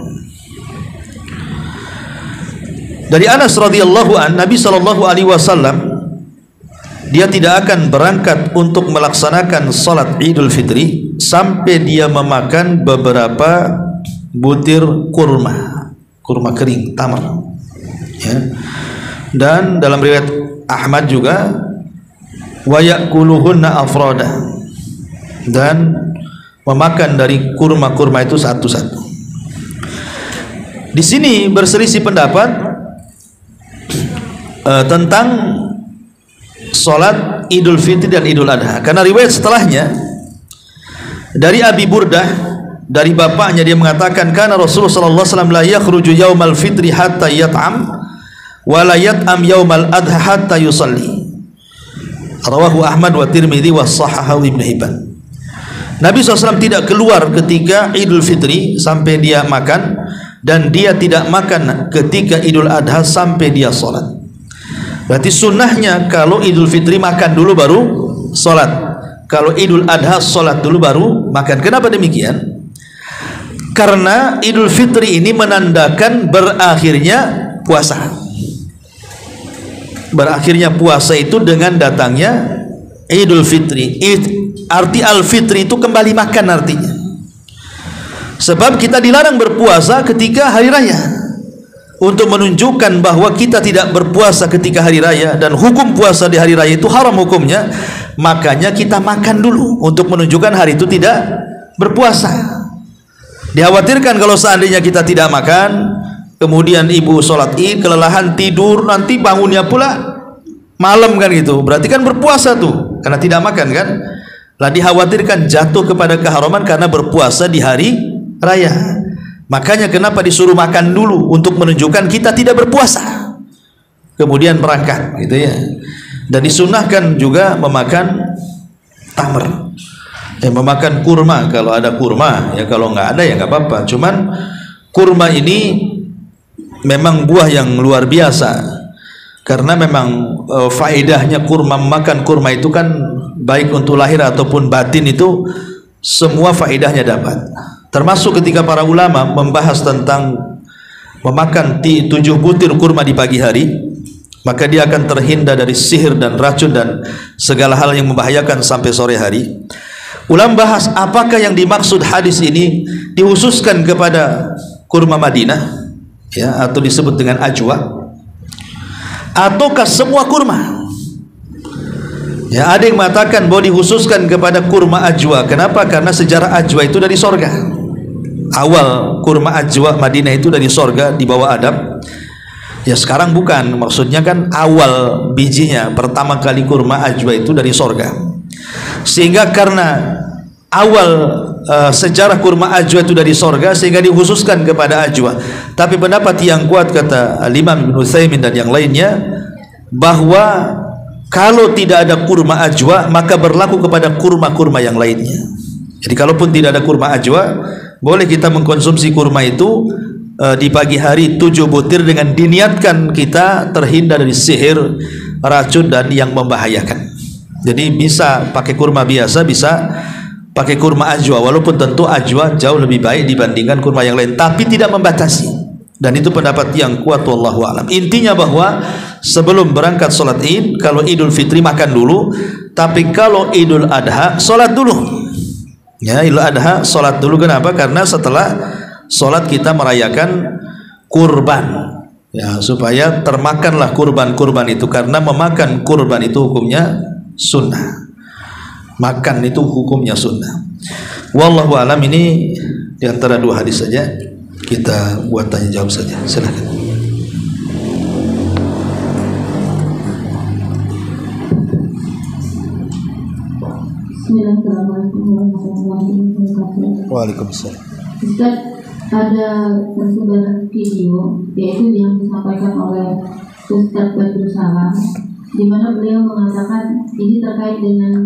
Speaker 1: Dari Anas radhiyallahu an, Nabi sallallahu alaihi wasallam dia tidak akan berangkat untuk melaksanakan salat Idul Fitri sampai dia memakan beberapa butir kurma kering, tamar, ya. Dan dalam riwayat Ahmad juga wa ya'kuluhunna afrada, dan memakan dari kurma-kurma itu satu-satu. Di sini berselisih pendapat tentang salat Idul Fitri dan Idul Adha, karena riwayat setelahnya dari Abi Burdah, dari bapaknya, dia mengatakan, karena Rasulullah sallallahu alaihi wasallam la yakhruju yaumal fitri hatta yat'am wa la yat'am yaumal adha hatta yusalli. Rawahu Ahmad wa Tirmidzi wa sahahahu Ibnu Hibban. Nabi SAW tidak keluar ketika Idul Fitri sampai dia makan, dan dia tidak makan ketika Idul Adha sampai dia sholat. Berarti sunnahnya kalau Idul Fitri makan dulu baru sholat, kalau Idul Adha sholat dulu baru makan. Kenapa demikian? Karena Idul Fitri ini menandakan berakhirnya puasa. Berakhirnya puasa itu dengan datangnya Idul Fitri. Arti Al-Fitri itu kembali makan artinya. Sebab kita dilarang berpuasa ketika hari raya, untuk menunjukkan bahwa kita tidak berpuasa ketika hari raya, dan hukum puasa di hari raya itu haram hukumnya. Makanya kita makan dulu untuk menunjukkan hari itu tidak berpuasa. Dikhawatirkan kalau seandainya kita tidak makan, kemudian ibu sholat id, kelelahan tidur, nanti bangunnya pula malam kan gitu, berarti kan berpuasa tuh karena tidak makan kan. Lah dikhawatirkan jatuh kepada keharaman karena berpuasa di hari raya. Makanya kenapa disuruh makan dulu, untuk menunjukkan kita tidak berpuasa, kemudian berangkat gitu ya. Dan disunahkan juga memakan tamar, memakan kurma kalau ada kurma, ya kalau nggak ada ya nggak apa-apa. Cuman kurma ini memang buah yang luar biasa, karena memang faedahnya kurma, makan kurma itu kan baik untuk lahir ataupun batin, itu semua faedahnya dapat. Termasuk ketika para ulama membahas tentang memakan 7 butir kurma di pagi hari, maka dia akan terhindar dari sihir dan racun dan segala hal yang membahayakan sampai sore hari. Ulama bahas apakah yang dimaksud hadis ini dikhususkan kepada kurma Madinah, ya, atau disebut dengan ajwa, ataukah semua kurma? Ya, ada yang mengatakan bahwa dikhususkan kepada kurma ajwa. Kenapa? Karena sejarah ajwa itu dari sorga. Awal kurma ajwa Madinah itu dari sorga, di bawah Adam. Ya sekarang bukan, maksudnya kan awal bijinya, pertama kali kurma ajwa itu dari sorga. Sehingga karena awal sejarah kurma ajwa itu dari sorga, sehingga dikhususkan kepada ajwa. Tapi pendapat yang kuat, kata Imam Ibnu Utsaimin dan yang lainnya, bahwa kalau tidak ada kurma ajwa, maka berlaku kepada kurma-kurma yang lainnya. Jadi kalaupun tidak ada kurma ajwa, boleh kita mengkonsumsi kurma itu di pagi hari 7 butir, dengan diniatkan kita terhindar dari sihir, racun dan yang membahayakan. Jadi bisa pakai kurma biasa, bisa pakai kurma ajwa, walaupun tentu ajwa jauh lebih baik dibandingkan kurma yang lain, tapi tidak membatasi. Dan itu pendapat yang kuat, wallahu alam. Intinya bahwa sebelum berangkat sholat id, kalau Idul Fitri makan dulu, tapi kalau Idul Adha sholat dulu. Ya, Idul Adha sholat dulu. Kenapa? Karena setelah sholat kita merayakan kurban, ya, supaya termakanlah kurban-kurban itu, karena memakan kurban itu hukumnya sunnah. Makan itu hukumnya sunnah. Wallahu alam. Ini diantara 2 hadis saja. kita buat tanya jawab saja. Silakan.
Speaker 2: Assalamualaikum warahmatullahi wabarakatuh.
Speaker 1: Waalaikumsalam.
Speaker 2: Ustaz, ada tersebar video yaitu yang disampaikan oleh Ustaz Badrul Salam, di mana beliau mengatakan ini terkait dengan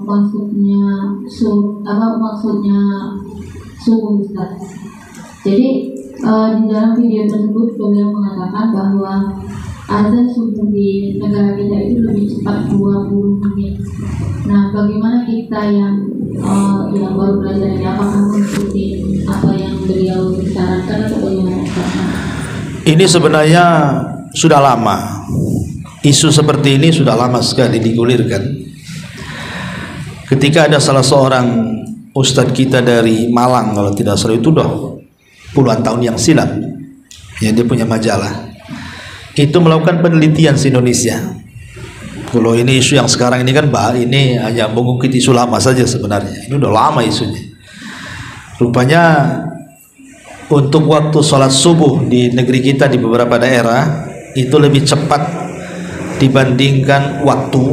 Speaker 2: maksudnya subuh Ustaz. Jadi di dalam video tersebut beliau mengatakan bahwa azan subuh di negara kita itu lebih cepat 20 menit. Nah, bagaimana kita yang baru belajar ini, apakah mengikuti apa yang beliau sarankan atau bagaimana?
Speaker 1: Ini sebenarnya sudah lama. Isu seperti ini sudah lama sekali digulirkan. Ketika ada salah seorang ustadz kita dari Malang, kalau tidak salah itu udah puluhan tahun yang silam, ya, dia punya majalah, itu melakukan penelitian di Indonesia. Kalau ini isu yang sekarang ini kan ini hanya mengungkit isu lama saja sebenarnya. Ini udah lama isunya. Rupanya untuk waktu sholat subuh di negeri kita di beberapa daerah itu lebih cepat dibandingkan waktu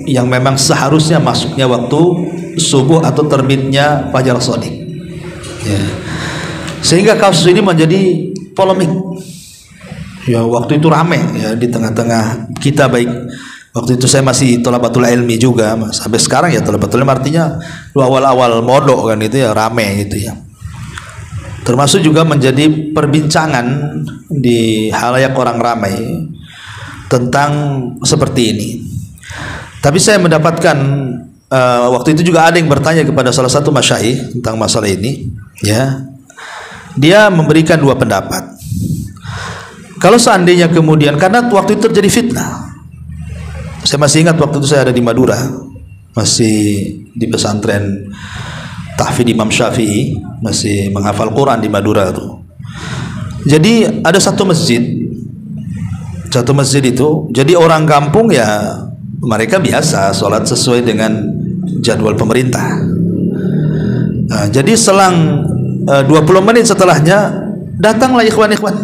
Speaker 1: yang memang seharusnya masuknya waktu subuh atau terbitnya fajar shadiq. Ya. Sehingga kasus ini menjadi polemik. Ya, waktu itu rame ya di tengah-tengah kita, baik waktu itu saya masih thalabatul ilmi juga, sampai sekarang ya thalabatul ilmi, artinya awal-awal modok kan itu ya rame gitu ya. Termasuk juga menjadi perbincangan di halayak orang ramai tentang seperti ini. Tapi saya mendapatkan waktu itu juga ada yang bertanya kepada salah satu masyayikh tentang masalah ini, ya. Dia memberikan dua pendapat. Kalau seandainya kemudian, karena waktu itu terjadi fitnah. Saya masih ingat waktu itu saya ada di Madura, masih di pesantren Tahfidz Imam Syafi'i, masih menghafal Quran di Madura itu. Jadi ada satu masjid itu, jadi orang kampung ya mereka biasa sholat sesuai dengan jadwal pemerintah. Nah, jadi selang 20 menit setelahnya datanglah ikhwan-ikhwan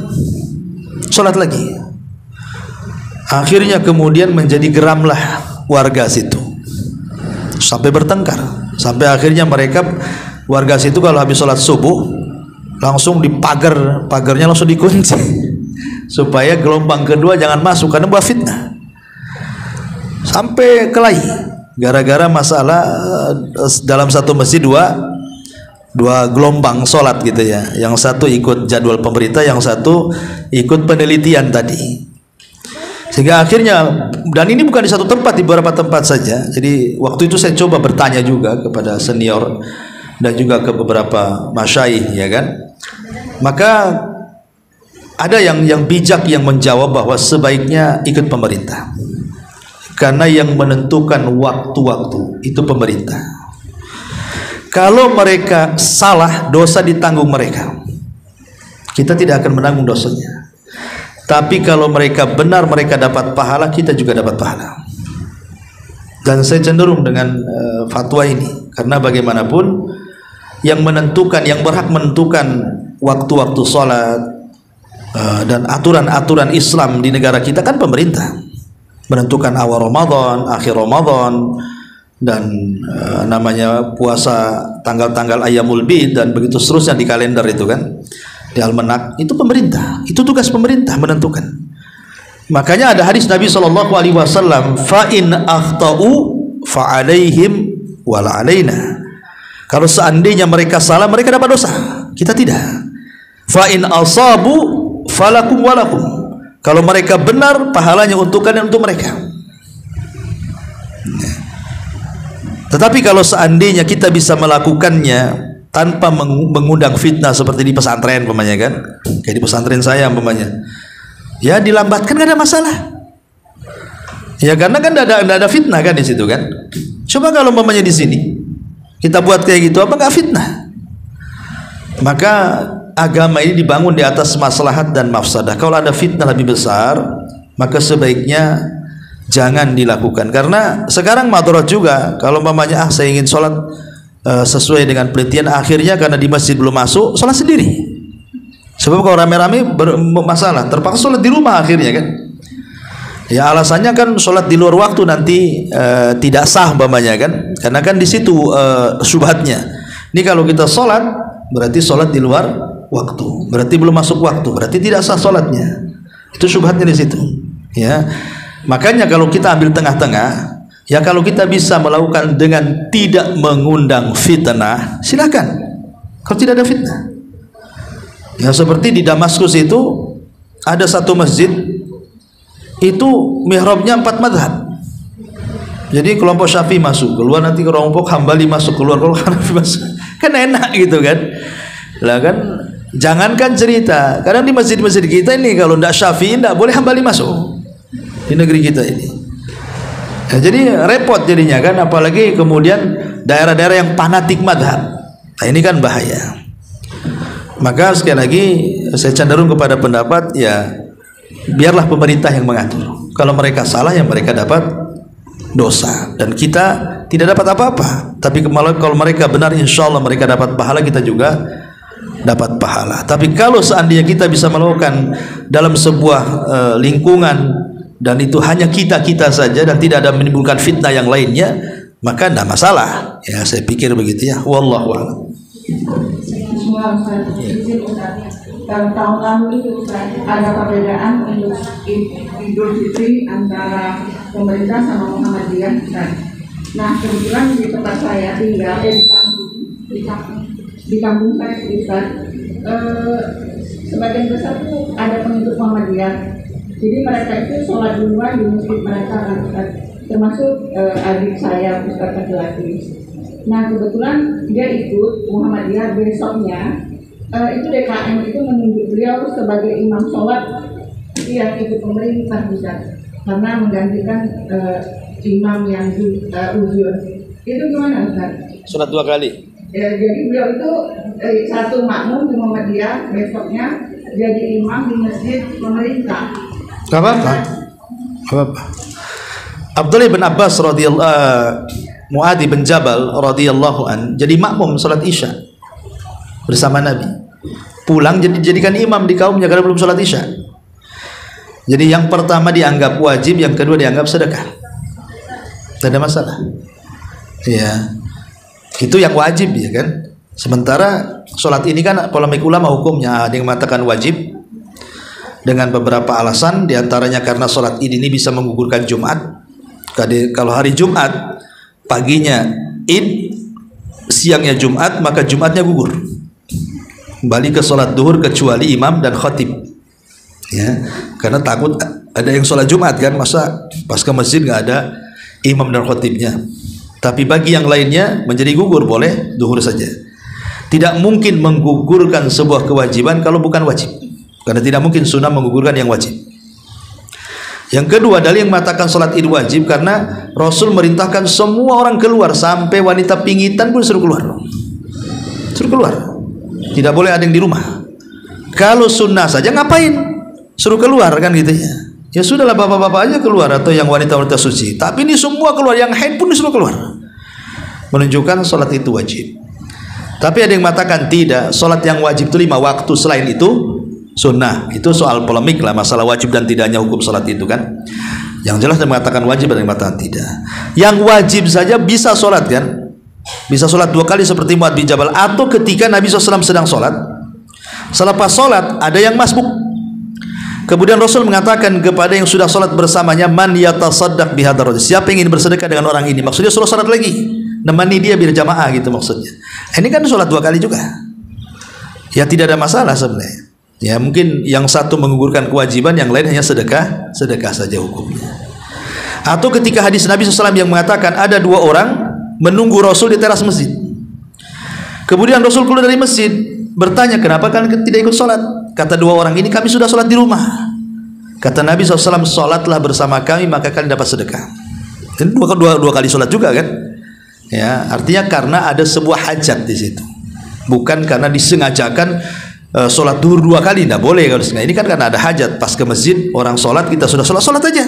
Speaker 1: sholat lagi. Akhirnya kemudian menjadi geramlah warga situ, sampai bertengkar, sampai akhirnya mereka warga situ kalau habis sholat subuh langsung di pagarnya langsung dikunci supaya gelombang kedua jangan masuk karena buat fitnah. Sampai kelahi gara-gara masalah dalam satu masjid dua gelombang sholat gitu ya, yang satu ikut jadwal pemerintah, yang satu ikut penelitian tadi. Sehingga akhirnya, dan ini bukan di satu tempat, di beberapa tempat saja. Jadi waktu itu saya coba bertanya juga kepada senior dan juga ke beberapa masyayikh, ya kan. Maka ada yang bijak yang menjawab bahwa sebaiknya ikut pemerintah, karena yang menentukan waktu-waktu itu pemerintah. Kalau mereka salah, dosa ditanggung mereka. Kita tidak akan menanggung dosanya. Tapi kalau mereka benar, mereka dapat pahala, kita juga dapat pahala. Dan saya cenderung dengan fatwa ini, karena bagaimanapun yang menentukan, yang berhak menentukan waktu-waktu sholat dan aturan-aturan Islam di negara kita kan pemerintah. Menentukan awal Ramadan, akhir Ramadan, dan namanya puasa tanggal-tanggal Ayyamul Bid dan begitu seterusnya di kalender itu kan, di almanak, itu pemerintah, itu tugas pemerintah menentukan. Makanya ada hadis Nabi SAW, fa in akhtau fa alaihim wala alaina. Kalau seandainya mereka salah, mereka dapat dosa, kita tidak. Fa in asabu falakum walakum. Kalau mereka benar, pahalanya untuk kalian, untuk mereka. Tetapi kalau seandainya kita bisa melakukannya tanpa mengundang fitnah seperti di pesantren umpamanya kan, kayak di pesantren saya umpamanya, ya dilambatkan gak ada masalah. Ya karena kan tidak ada fitnah kan di situ kan. Coba kalau umpamanya di sini kita buat kayak gitu, apa nggak fitnah? Maka agama ini dibangun di atas maslahat dan mafsadah. Kalau ada fitnah lebih besar, maka sebaiknya jangan dilakukan. Karena sekarang madarat juga. Kalau umpamanya saya ingin sholat sesuai dengan penelitian, akhirnya karena di masjid belum masuk, sholat sendiri. Sebab kalau rame-rame bermasalah, terpaksa sholat di rumah akhirnya kan. Ya alasannya kan sholat di luar waktu nanti tidak sah umpamanya kan, karena kan di situ syubhatnya. Ini kalau kita sholat berarti sholat di luar waktu, berarti belum masuk waktu, berarti tidak sah sholatnya. Itu syubhatnya di situ. Ya, makanya kalau kita ambil tengah-tengah, ya kalau kita bisa melakukan dengan tidak mengundang fitnah, silakan. Kalau tidak ada fitnah, ya seperti di Damaskus itu ada satu masjid itu mihrabnya 4 madhab. Jadi kelompok Syafi'i masuk keluar, nanti kelompok Hambali masuk keluar, kelompok Hanafi masuk. Kan enak gitu kan. Lah kan jangankan cerita, kadang di masjid-masjid kita ini kalau tidak Syafi'i tidak boleh Hambali masuk di negeri kita ini. Ya, jadi repot jadinya kan, apalagi kemudian daerah-daerah yang fanatik madhab. Nah ini kan bahaya. Maka sekali lagi saya cenderung kepada pendapat ya biarlah pemerintah yang mengatur. Kalau mereka salah ya mereka dapat dosa dan kita tidak dapat apa-apa. Tapi kalau mereka benar, insya Allah mereka dapat pahala, kita juga dapat pahala. Tapi kalau seandainya kita bisa melakukan dalam sebuah lingkungan dan itu hanya kita saja dan tidak ada menimbulkan fitnah yang lainnya, maka tidak masalah. Ya saya pikir begitu ya. Wallahu a'lam.
Speaker 3: Kalau tahun lalu itu ada perbedaan untuk Idul Fitri antara pemerintah sama Muhammadiyah. Nah kebetulan di tempat saya tinggal di kampung saya Ustaz, sebagian besar tuh ada pengikut Muhammadiyah. Jadi mereka itu sholat duluan di masjid mereka, termasuk adik saya Ustaz laki-laki. Nah kebetulan dia ikut Muhammadiyah, besoknya itu DKM itu menunjuk beliau sebagai imam sholat yang ikut pemerintah Ustaz, karena menggantikan imam yang uzur. Itu gimana Ustaz?
Speaker 1: Sholat 2 kali.
Speaker 3: Ya, jadi beliau itu satu makmum di Muhammadiyah, besoknya jadi imam di masjid pemerintah.
Speaker 1: Gak apa-apa. Abdullah bin Abbas radhiyallahu Mu'adz bin Jabal radhiyallahu an jadi makmum salat Isya bersama Nabi. Pulang jadikan imam di kaumnya karena belum salat Isya. Jadi yang pertama dianggap wajib, yang kedua dianggap sedekah. Tidak ada masalah. Ya. Itu yang wajib ya kan. Sementara salat ini kan polemik ulama hukumnya, ada yang mengatakan wajib dengan beberapa alasan, diantaranya karena salat ini bisa menggugurkan Jumat. Kalau hari Jumat paginya Id, siangnya Jumat, maka Jumatnya gugur. Kembali ke sholat duhur kecuali imam dan khatib. Ya, karena takut ada yang sholat Jumat kan, masa pas ke masjid nggak ada imam dan khatibnya. Tapi bagi yang lainnya menjadi gugur, boleh duhur saja. Tidak mungkin menggugurkan sebuah kewajiban kalau bukan wajib, karena tidak mungkin sunnah menggugurkan yang wajib. Yang kedua, dalil yang mengatakan sholat id wajib karena Rasul merintahkan semua orang keluar, sampai wanita pingitan pun suruh keluar. Suruh keluar. Tidak boleh ada yang di rumah. Kalau sunnah saja ngapain? Suruh keluar kan gitu ya. Ya sudahlah bapak-bapak aja keluar atau yang wanita-wanita suci. Tapi ini semua keluar, yang haid pun disuruh keluar. Menunjukkan sholat itu wajib. Tapi ada yang mengatakan tidak, sholat yang wajib itu 5 waktu, selain itu sunnah. Itu soal polemik lah, masalah wajib dan tidaknya hukum salat itu kan. Yang jelas dia mengatakan wajib, ada yang mengatakan tidak. Yang wajib saja bisa salat kan, bisa salat 2 kali seperti Mu'adz bin Jabal, atau ketika Nabi SAW sedang salat, selepas salat ada yang masbuk, kemudian Rasul mengatakan kepada yang sudah salat bersamanya, man yatasaddaq bihadzal rajul, siapa yang ingin bersedekah dengan orang ini, maksudnya suruh salat lagi, nemani dia biar jamaah gitu maksudnya. Ini kan salat 2 kali juga, ya tidak ada masalah sebenarnya. Ya mungkin yang satu menggugurkan kewajiban, yang lain hanya sedekah saja hukumnya. Atau ketika hadis Nabi SAW yang mengatakan ada 2 orang menunggu Rasul di teras masjid. Kemudian Rasul keluar dari masjid, bertanya kenapa kalian tidak ikut sholat? Kata 2 orang ini, kami sudah sholat di rumah. Kata Nabi SAW, sholatlah bersama kami maka kalian dapat sedekah. Dan dua kali sholat juga kan? Ya artinya karena ada sebuah hajat di situ, bukan karena disengajakan. Sholat duhur 2 kali tidak boleh kalau ini kan karena ada hajat, pas ke masjid orang sholat, kita sudah sholat aja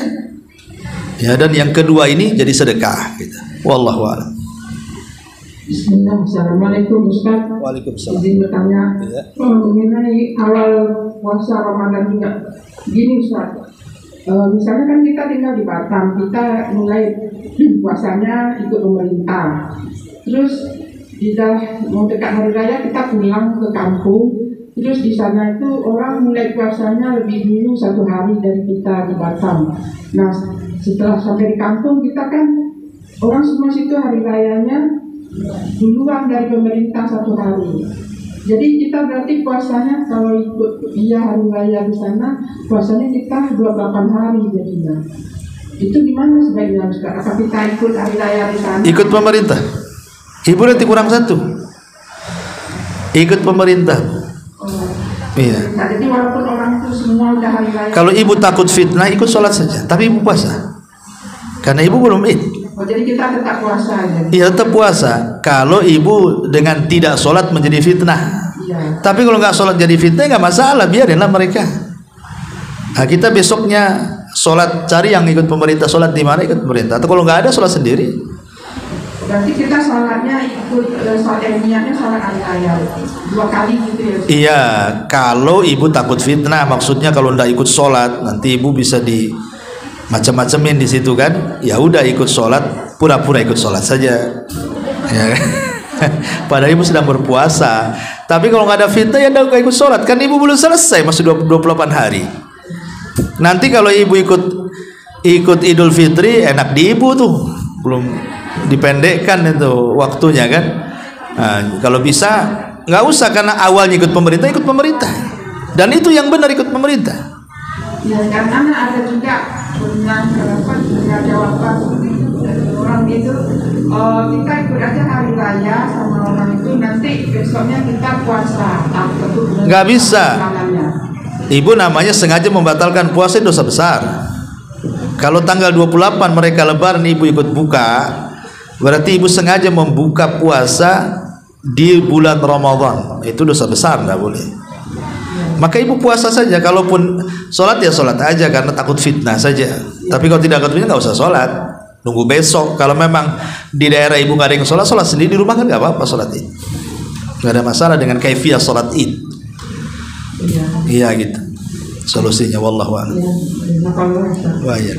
Speaker 1: ya. Dan yang kedua ini jadi sedekah gitu. Wallahu a'lam.
Speaker 3: Bismillah, Assalamualaikum Ustaz.
Speaker 1: Waalaikumsalam.
Speaker 3: Izin bertanya
Speaker 1: Ya.
Speaker 3: mengenai awal puasa Ramadan juga. Gini Ustaz, misalnya kan kita tinggal di Batam, kita mulai puasanya ikut pemerintah. Terus kita mau dekat hari raya kita pulang ke kampung. Terus di sana itu orang mulai puasanya lebih dulu 1 hari dari kita di Batam. Nah setelah sampai di kampung kita kan orang semua situ hari rayanya duluan dari pemerintah 1 hari. Jadi kita berarti puasanya kalau ikut dia hari raya di sana, puasanya kita 28 hari jadinya. Itu gimana sebaiknya Ustaz? Apa kita ikut hari raya di sana?
Speaker 1: Ikut pemerintah. Ibu nanti kurang 1. Ikut pemerintah. Iya.
Speaker 3: Nah, jadi walaupun orang itu semua udah hari raya.
Speaker 1: Kalau ibu takut fitnah, ikut sholat saja. Tapi ibu puasa. Karena ibu belum id.
Speaker 3: Oh, jadi kita tetap puasa aja.
Speaker 1: Iya, tetap puasa. Kalau ibu dengan tidak sholat menjadi fitnah.
Speaker 3: Iya.
Speaker 1: Tapi kalau nggak sholat jadi fitnah nggak masalah, biarinlah mereka. Nah, kita besoknya sholat, cari yang ikut pemerintah, sholat di mana ikut pemerintah. Atau kalau nggak ada sholat sendiri.
Speaker 3: Berarti kita sholatnya ikut sholat ilmiahnya sholat hari raya 2 kali gitu ya?
Speaker 1: Iya, kalau ibu takut fitnah, maksudnya kalau nggak ikut sholat nanti ibu bisa di macam-macamin di situ kan. Ya udah ikut sholat, pura-pura ikut sholat saja. Ya. Padahal ibu sedang berpuasa. Tapi kalau nggak ada fitnah ya nggak ikut sholat kan, ibu belum selesai, masih 28 hari. Nanti kalau ibu ikut Idul Fitri, enak di ibu tuh, belum dipendekkan itu waktunya kan. Nah, kalau bisa nggak usah, karena awalnya ikut pemerintah, dan itu yang benar, ikut pemerintah.
Speaker 3: Ya, karena ada juga punya jawaban orang itu, kita ikut aja hari raya sama orang itu, nanti besoknya kita puasa.
Speaker 1: Nggak bisa. Ibu namanya sengaja membatalkan puasa, dosa besar. Kalau tanggal 28 mereka lebaran, ibu ikut buka, berarti ibu sengaja membuka puasa di bulan Ramadan. Itu dosa besar, nggak boleh. Maka ibu puasa saja. Kalaupun sholat ya sholat aja karena takut fitnah saja. Tapi kalau tidak takut fitnah nggak usah sholat, nunggu besok. Kalau memang di daerah ibu nggak ada yang sholat, sholat sendiri di rumah kan nggak apa-apa sholat id. Nggak ada masalah dengan kaifiyah sholat id. Iya gitu solusinya, wallahu a'lam. Wah, iya.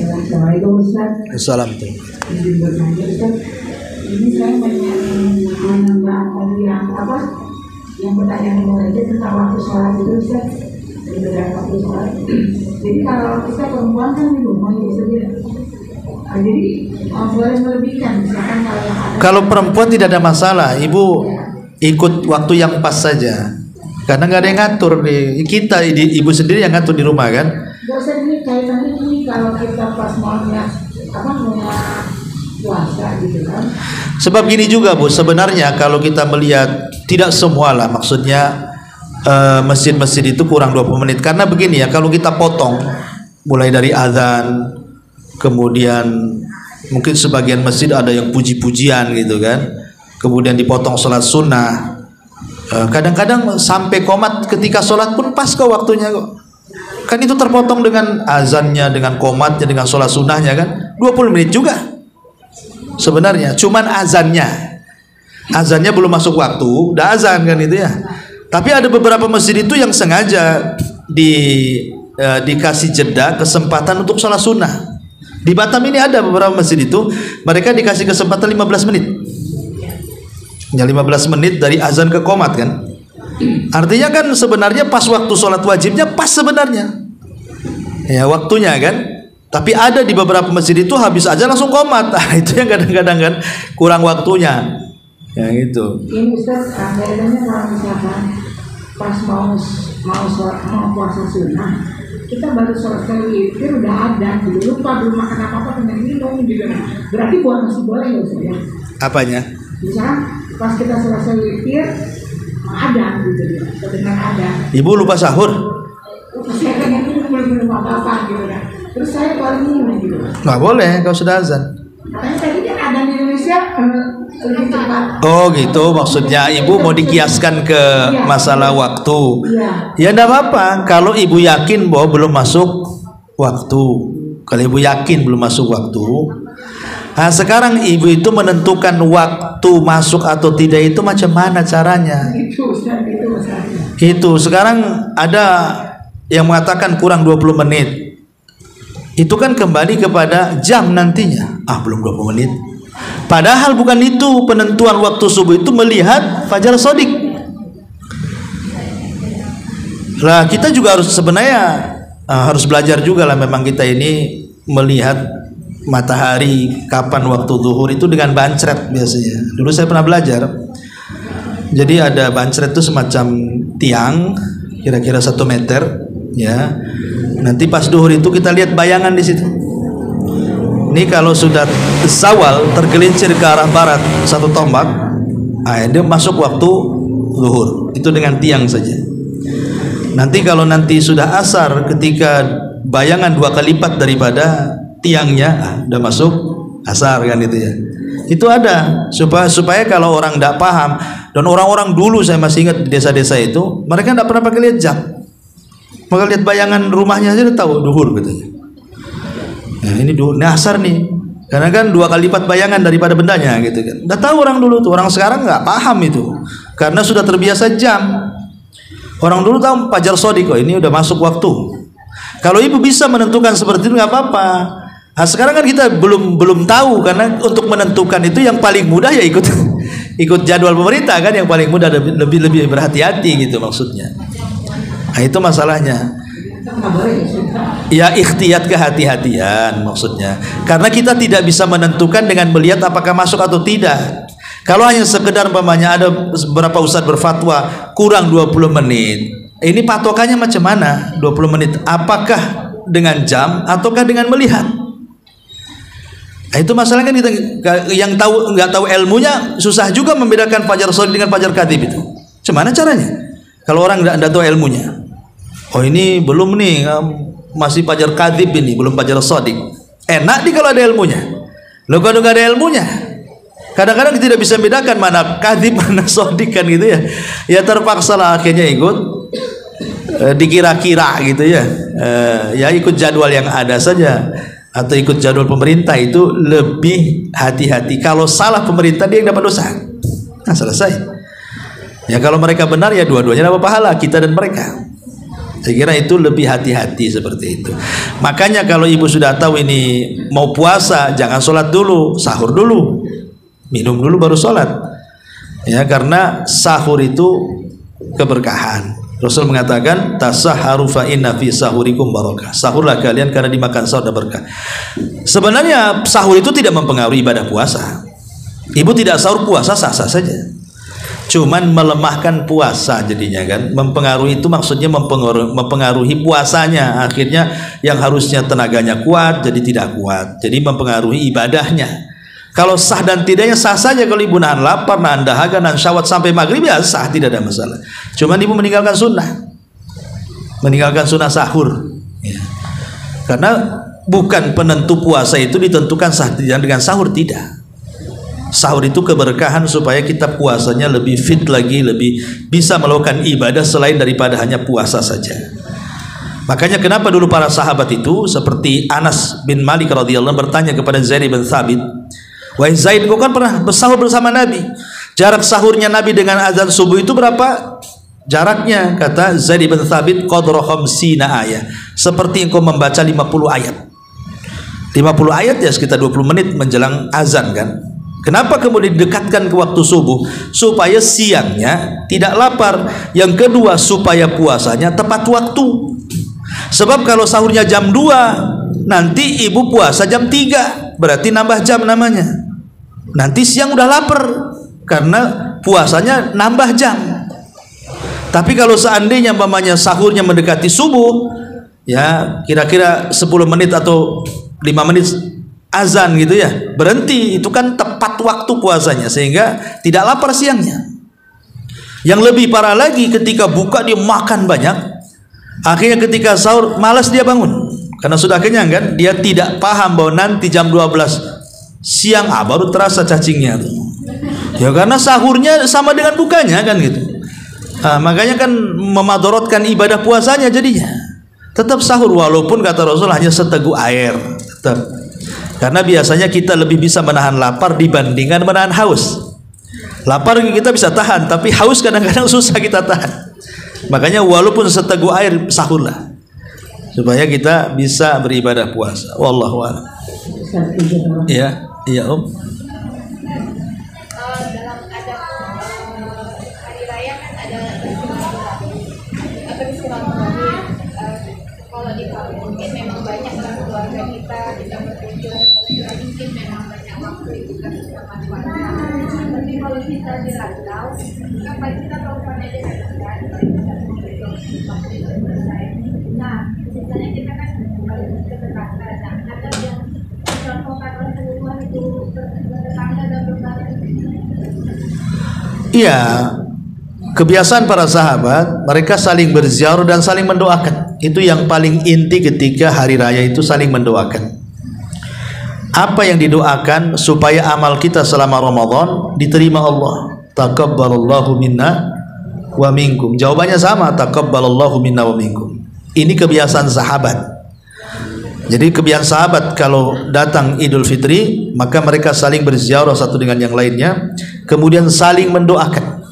Speaker 3: Assalamualaikum Ustaz.
Speaker 1: Assalamualaikum.
Speaker 3: Ini saya menambah yang pertanyaan mereka tentang waktu sholat itu Ustaz. Waktu sholat. Jadi kalau kita perempuan kan di rumah ya Ustaz ya. Jadi boleh melebihkan misalkan
Speaker 1: kalau perempuan tidak ada masalah, ibu ikut waktu yang pas saja. Karena nggak ada yang ngatur nih. Kita ibu sendiri yang ngatur di rumah kan.
Speaker 3: Dosa ini kaitannya ini kalau kita pas mau puasa gitu kan.
Speaker 1: Sebab gini juga Bu, sebenarnya kalau kita melihat tidak semualah, maksudnya masjid-masjid itu kurang 20 menit. Karena begini ya, kalau kita potong mulai dari azan, kemudian mungkin sebagian masjid ada yang puji-pujian gitu kan, kemudian dipotong sholat sunnah. Kadang-kadang sampai qomat ketika sholat pun pas kok waktunya kok. Kan itu terpotong dengan azannya, dengan qomatnya, dengan sholat sunnahnya kan 20 menit juga sebenarnya. Cuman azannya belum masuk waktu, udah azan kan itu ya. Tapi ada beberapa masjid itu yang sengaja dikasih jeda kesempatan untuk sholat sunnah. Di Batam ini ada beberapa masjid itu mereka dikasih kesempatan 15 menit. Ya 15 menit dari azan ke qomat kan. Artinya kan sebenarnya pas waktu sholat wajibnya pas sebenarnya. Ya waktunya kan. Tapi ada di beberapa masjid itu habis aja langsung qomat. Nah, itu yang kadang-kadang kan kurang waktunya. Ya gitu.
Speaker 3: Ini Ustaz, bedanya kalau misalkan pas mau puasa sunnah, kita baru sholat witir udah ada, lupa belum makan apa-apa, pengen minum gitu. Berarti buat masih boleh ya Ustaz ya?
Speaker 1: Apanya?
Speaker 3: Misalkan pas kita selesai witir ada gitu ya, terdengar ada.
Speaker 1: Ibu lupa sahur?
Speaker 3: Saya pengen minum apa-apa gitu kan. Terus saya boleh minum gitu.
Speaker 1: Nggak boleh kalau sudah azan.
Speaker 3: Katanya tadi kan ada di Indonesia lebih cepat.
Speaker 1: Oh gitu, maksudnya ibu mau dikiaskan ke masalah waktu.
Speaker 3: Iya.
Speaker 1: Ya enggak apa-apa kalau ibu yakin bahwa belum masuk waktu. Kalau ibu yakin belum masuk waktu, nah sekarang ibu itu menentukan waktu masuk atau tidak itu macam mana caranya? Itu sekarang ada yang mengatakan kurang 20 menit. Itu kan kembali kepada jam nantinya. Belum 20 menit. Padahal bukan itu penentuan waktu subuh, itu melihat fajar shadiq. Lah kita juga harus sebenarnya harus belajar juga lah, memang kita ini melihat matahari kapan waktu zuhur itu dengan bancret biasanya. Dulu saya pernah belajar. Jadi ada bancret itu semacam tiang kira-kira 1 meter ya. Nanti pas zuhur itu kita lihat bayangan di situ. Ini kalau sudah zawal tergelincir ke arah barat 1 tombak, dia masuk waktu zuhur. Itu dengan tiang saja. Nanti kalau nanti sudah asar, ketika bayangan 2 kali lipat daripada tiangnya, udah masuk asar kan itu ya. Itu ada supaya kalau orang tidak paham, dan orang-orang dulu saya masih ingat di desa-desa itu, mereka tidak pernah pakai lihat jam. Maka lihat bayangan rumahnya saja udah tahu duhur katanya. Nah, ini duhur, ini asar nih. Karena kan 2 kali lipat bayangan daripada bendanya gitu kan. Udah tahu orang dulu tuh, orang sekarang nggak paham itu. Karena sudah terbiasa jam. Orang dulu tahu fajar shadiq, ini udah masuk waktu. Kalau ibu bisa menentukan seperti itu nggak apa-apa. Nah, sekarang kan kita belum tahu, karena untuk menentukan itu yang paling mudah ya ikut jadwal pemerintah kan, yang paling mudah, lebih berhati-hati gitu maksudnya. Nah, itu masalahnya. Ya ikhtiyat, kehati-hatian maksudnya. Karena kita tidak bisa menentukan dengan melihat apakah masuk atau tidak. Kalau hanya sekedar umpamanya ada beberapa ustadz berfatwa kurang 20 menit. Ini patokannya macam mana? 20 menit. Apakah dengan jam ataukah dengan melihat? Nah, itu masalah kan kita yang nggak tahu ilmunya susah juga membedakan fajar shadiq dengan fajar kadhib itu. Gimana caranya? Kalau orang nggak tahu ilmunya. Ini belum nih, masih fajar kadhib ini, belum fajar shadiq. Enak nih kalau ada ilmunya. Loh kalau nggak ada ilmunya, kadang-kadang tidak bisa bedakan mana kadhib mana shadiq kan gitu ya. Ya terpaksa lah akhirnya ikut dikira-kira gitu ya. Ya ikut jadwal yang ada saja, atau ikut jadwal pemerintah, itu lebih hati-hati. Kalau salah pemerintah, dia yang dapat dosa. Nah, selesai. Ya kalau mereka benar ya dua-duanya dapat pahala, kita dan mereka. Saya kira itu lebih hati-hati seperti itu. Makanya kalau ibu sudah tahu ini mau puasa, jangan sholat dulu, sahur dulu, minum dulu baru sholat. Ya, karena sahur itu keberkahan. Rasul mengatakan tasahharu fa inna fi sahurikum barakah. Sahurlah kalian karena dimakan sahur ada berkah. Sebenarnya sahur itu tidak mempengaruhi ibadah puasa. Ibu tidak sahur, puasa sah-sah saja. Cuman melemahkan puasa jadinya kan. Mempengaruhi itu maksudnya mempengaruhi puasanya. Akhirnya yang harusnya tenaganya kuat jadi tidak kuat. Jadi mempengaruhi ibadahnya. Kalau sah dan tidaknya sah saja. Kalau ibu nahan lapar, nahan dahaga, nahan syahwat sampai maghrib ya sah, tidak ada masalah. Cuman ibu meninggalkan sunnah, meninggalkan sunnah sahur ya. Karena bukan penentu puasa itu ditentukan sah dengan sahur, tidak. Sahur itu keberkahan supaya kita puasanya lebih fit lagi, lebih bisa melakukan ibadah selain daripada hanya puasa saja. Makanya kenapa dulu para sahabat itu seperti Anas bin Malik radhiyallahu anhu bertanya kepada Zaid bin Thabit, wahai Zaid, kau kan pernah bersahur bersama Nabi. Jarak sahurnya Nabi dengan azan subuh itu berapa jaraknya? Kata Zaid bin Thabit, qadra khamsina ayat. Seperti engkau membaca 50 ayat. 50 ayat ya sekitar 20 menit menjelang azan kan. Kenapa kemudian didekatkan ke waktu subuh? Supaya siangnya tidak lapar. Yang kedua, supaya puasanya tepat waktu. Sebab kalau sahurnya jam 2, nanti ibu puasa jam 3, berarti nambah jam namanya. Nanti siang udah lapar karena puasanya nambah jam. Tapi kalau seandainya umpamanya sahurnya mendekati subuh, ya kira-kira 10 menit atau 5 menit azan gitu ya, berhenti, itu kan tepat waktu puasanya sehingga tidak lapar siangnya. Yang lebih parah lagi, ketika buka dia makan banyak, akhirnya ketika sahur malas dia bangun karena sudah kenyang kan. Dia tidak paham bahwa nanti jam 12 siang baru terasa cacingnya tuh. Ya karena sahurnya sama dengan bukanya kan gitu. Makanya kan memadorotkan ibadah puasanya jadinya. Tetap sahur walaupun kata Rasul hanya seteguk air, tetap. Karena biasanya kita lebih bisa menahan lapar dibandingkan menahan haus. Lapar kita bisa tahan, tapi haus kadang-kadang susah kita tahan. Makanya walaupun seteguk air sahurlah, supaya kita bisa beribadah puasa. Wallahu a'lam. Iya, iya Om.
Speaker 4: Dalam adab hari raya kan ada silaturahmi. Kalau di kampung mungkin memang banyak kan keluarga kita berkunjung, mungkin memang banyak waktu itu kan sama keluarga. Tapi kalau kita dirantau, apa kita kalau pada dirantaukan, nah misalnya kita kan kembali ke tetangga, nah ada yang contohkan oleh rumah itu tetangga dan berbagai.
Speaker 1: Iya, kebiasaan para sahabat, mereka saling berziarah dan saling mendoakan. Itu yang paling inti ketika hari raya itu, saling mendoakan. Apa yang didoakan supaya amal kita selama Ramadan diterima Allah. Taqabbalallahu minna wa minkum. Jawabannya sama, taqabbalallahu minna wa minkum. Ini kebiasaan sahabat. Jadi kebiasaan sahabat kalau datang Idul Fitri, maka mereka saling berziarah satu dengan yang lainnya, kemudian saling mendoakan.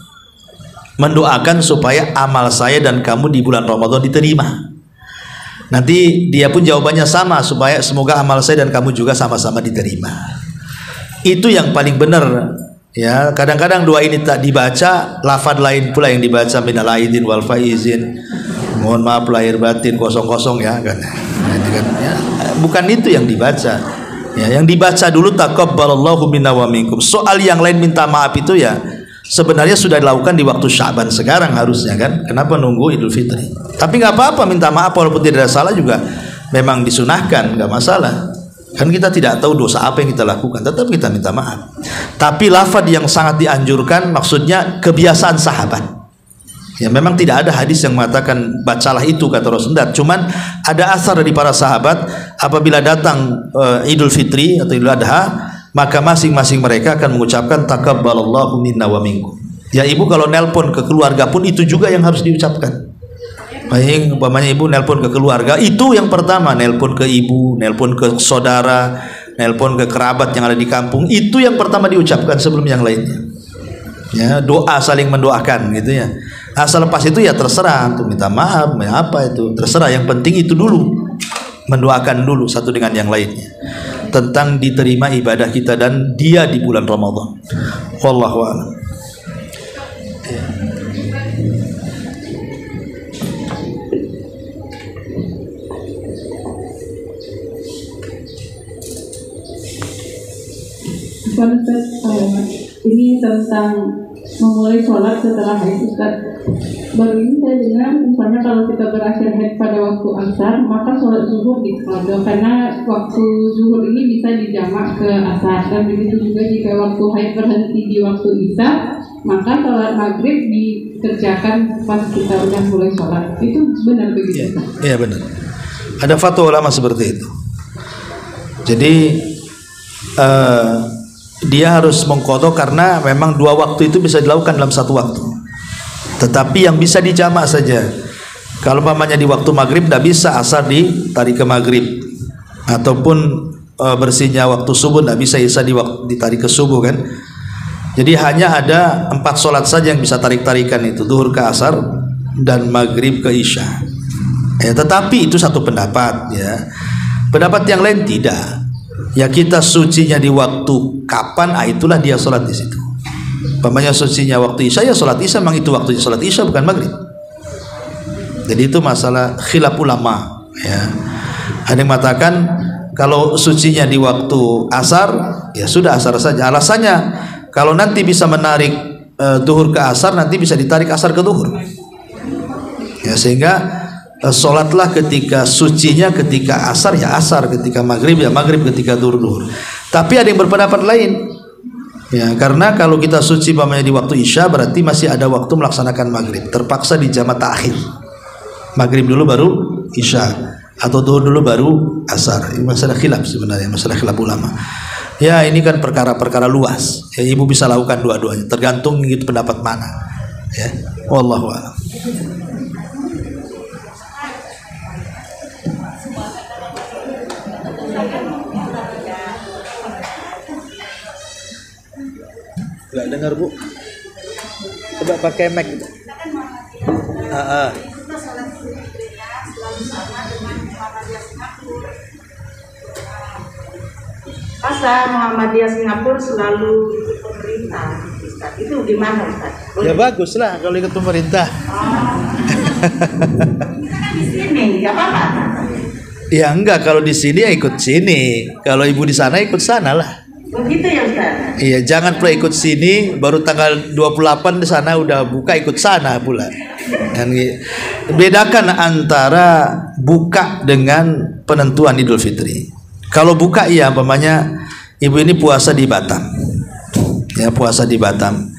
Speaker 1: Mendoakan supaya amal saya dan kamu di bulan Ramadan diterima. Nanti dia pun jawabannya sama, supaya semoga amal saya dan kamu juga sama-sama diterima. Itu yang paling benar. Ya, kadang-kadang doa ini tak dibaca, lafaz lain pula yang dibaca, minal aidin wal faizin. Mohon maaf lahir batin kosong-kosong ya kan. Ya, bukan itu yang dibaca. Ya, yang dibaca dulu taqabbalallahu minna wa minkum. Soal yang lain minta maaf itu ya sebenarnya sudah dilakukan di waktu Sya'ban sekarang harusnya kan. Kenapa nunggu Idul Fitri? Tapi nggak apa-apa minta maaf walaupun tidak ada salah juga, memang disunahkan, nggak masalah. Kan kita tidak tahu dosa apa yang kita lakukan, tetap kita minta maaf. Tapi lafaz yang sangat dianjurkan maksudnya kebiasaan sahabat. Ya memang tidak ada hadis yang mengatakan bacalah itu kata Rasulullah. Cuman ada asar dari para sahabat apabila datang Idul Fitri atau Idul Adha, maka masing-masing mereka akan mengucapkan taqabbalallahu minna wa minkum. Ya ibu kalau nelpon ke keluarga pun itu juga yang harus diucapkan. Baik, umpamanya ibu nelpon ke keluarga, itu yang pertama, nelpon ke ibu, nelpon ke saudara, nelpon ke kerabat yang ada di kampung, itu yang pertama diucapkan sebelum yang lainnya. Ya, doa saling mendoakan gitu ya. Asal lepas itu ya terserah untuk minta maaf, apa itu terserah. Yang penting itu dulu, mendoakan dulu satu dengan yang lainnya tentang diterima ibadah kita dan dia di bulan Ramadan. Wallahu a'lam.
Speaker 3: Ini tentang memulai sholat setelah haid Ustaz. Baru ini saya dengar misalnya kalau kita berakhir haid pada waktu asar, maka sholat zuhur diqadha karena waktu zuhur ini bisa dijamak ke asar, dan begitu juga jika waktu haid berhenti di waktu isya, maka sholat maghrib dikerjakan pas kita udah mulai sholat. Itu benar begitu?
Speaker 1: Iya benar. Ada fatwa ulama seperti itu. Jadi dia harus mengqadha karena memang dua waktu itu bisa dilakukan dalam satu waktu. Tetapi yang bisa dijamak saja. Kalau umpamanya di waktu maghrib tidak bisa asar ditarik ke maghrib, ataupun bersihnya waktu subuh tidak bisa isya ditarik ke subuh kan. Jadi hanya ada 4 sholat saja yang bisa tarik-tarikan itu, zuhur ke asar dan maghrib ke isya. Ya, tetapi itu satu pendapat ya. Pendapat yang lain tidak. Ya kita sucinya di waktu kapan, itulah dia sholat di situ. Umpamanya sucinya waktu isya, ya sholat isya, memang itu waktunya sholat isya bukan maghrib. Jadi itu masalah khilaf ulama ya. Ada yang mengatakan kalau sucinya di waktu asar, ya sudah asar saja. Alasannya kalau nanti bisa menarik zuhur ke asar, nanti bisa ditarik asar ke zuhur. Ya sehingga sholatlah ketika sucinya ketika asar ya asar, ketika maghrib ya maghrib, ketika zuhur. Tapi ada yang berpendapat lain ya, karena kalau kita suci umpamanya di waktu isya berarti masih ada waktu melaksanakan maghrib, terpaksa di jamak takhir, maghrib dulu baru isya atau zuhur dulu baru asar. Ini masalah khilaf sebenarnya, masalah khilaf ulama ya. Ini kan perkara-perkara luas ya, ibu bisa lakukan dua-duanya tergantung gitu pendapat mana ya. Wallahu a'lam. dengar Bu? Coba pakai mic.
Speaker 3: Pasar Muhammadiyah Singapura selalu ikut pemerintah, Ustaz. Itu gimana, Ustaz?
Speaker 1: Ya bagus lah kalau ikut pemerintah.
Speaker 3: Kita kan di sini, nggak apa-apa.
Speaker 1: Ya enggak, kalau di sini ya ikut sini. Kalau ibu di sana ikut sana lah.
Speaker 3: Begitu ya, Ustaz?
Speaker 1: Iya, jangan pula ikut sini baru tanggal 28 di sana udah buka ikut sana pula. Dan bedakan antara buka dengan penentuan Idul Fitri. Kalau buka iya, umpamanya ibu ini puasa di Batam. Ya, puasa di Batam.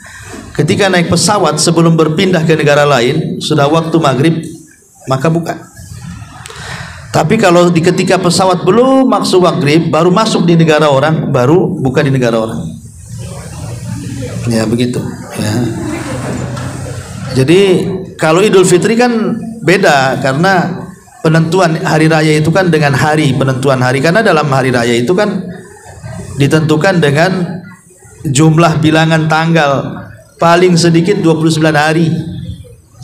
Speaker 1: Ketika naik pesawat sebelum berpindah ke negara lain, sudah waktu maghrib, maka buka. Tapi kalau ketika pesawat belum masuk maghrib, baru masuk di negara orang, baru buka di negara orang. Ya begitu. Ya. Jadi kalau Idul Fitri kan beda, karena penentuan hari raya itu kan dengan hari penentuan hari, karena dalam hari raya itu kan ditentukan dengan jumlah bilangan tanggal, paling sedikit 29 hari,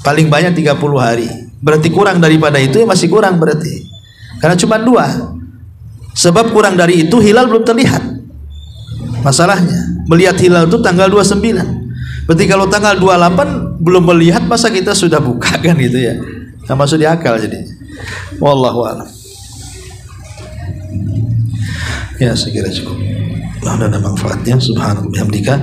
Speaker 1: paling banyak 30 hari. Berarti kurang daripada itu ya masih kurang berarti. Karena cuma 2. Sebab kurang dari itu hilal belum terlihat. Masalahnya melihat hilal itu tanggal 29. Berarti kalau tanggal 28 belum melihat, masa kita sudah buka kan gitu ya. Nggak masuk di akal jadi. Wallahu a'lam. Ya, saya kira cukup. Ada manfaatnya. Subhanallah bihamdika.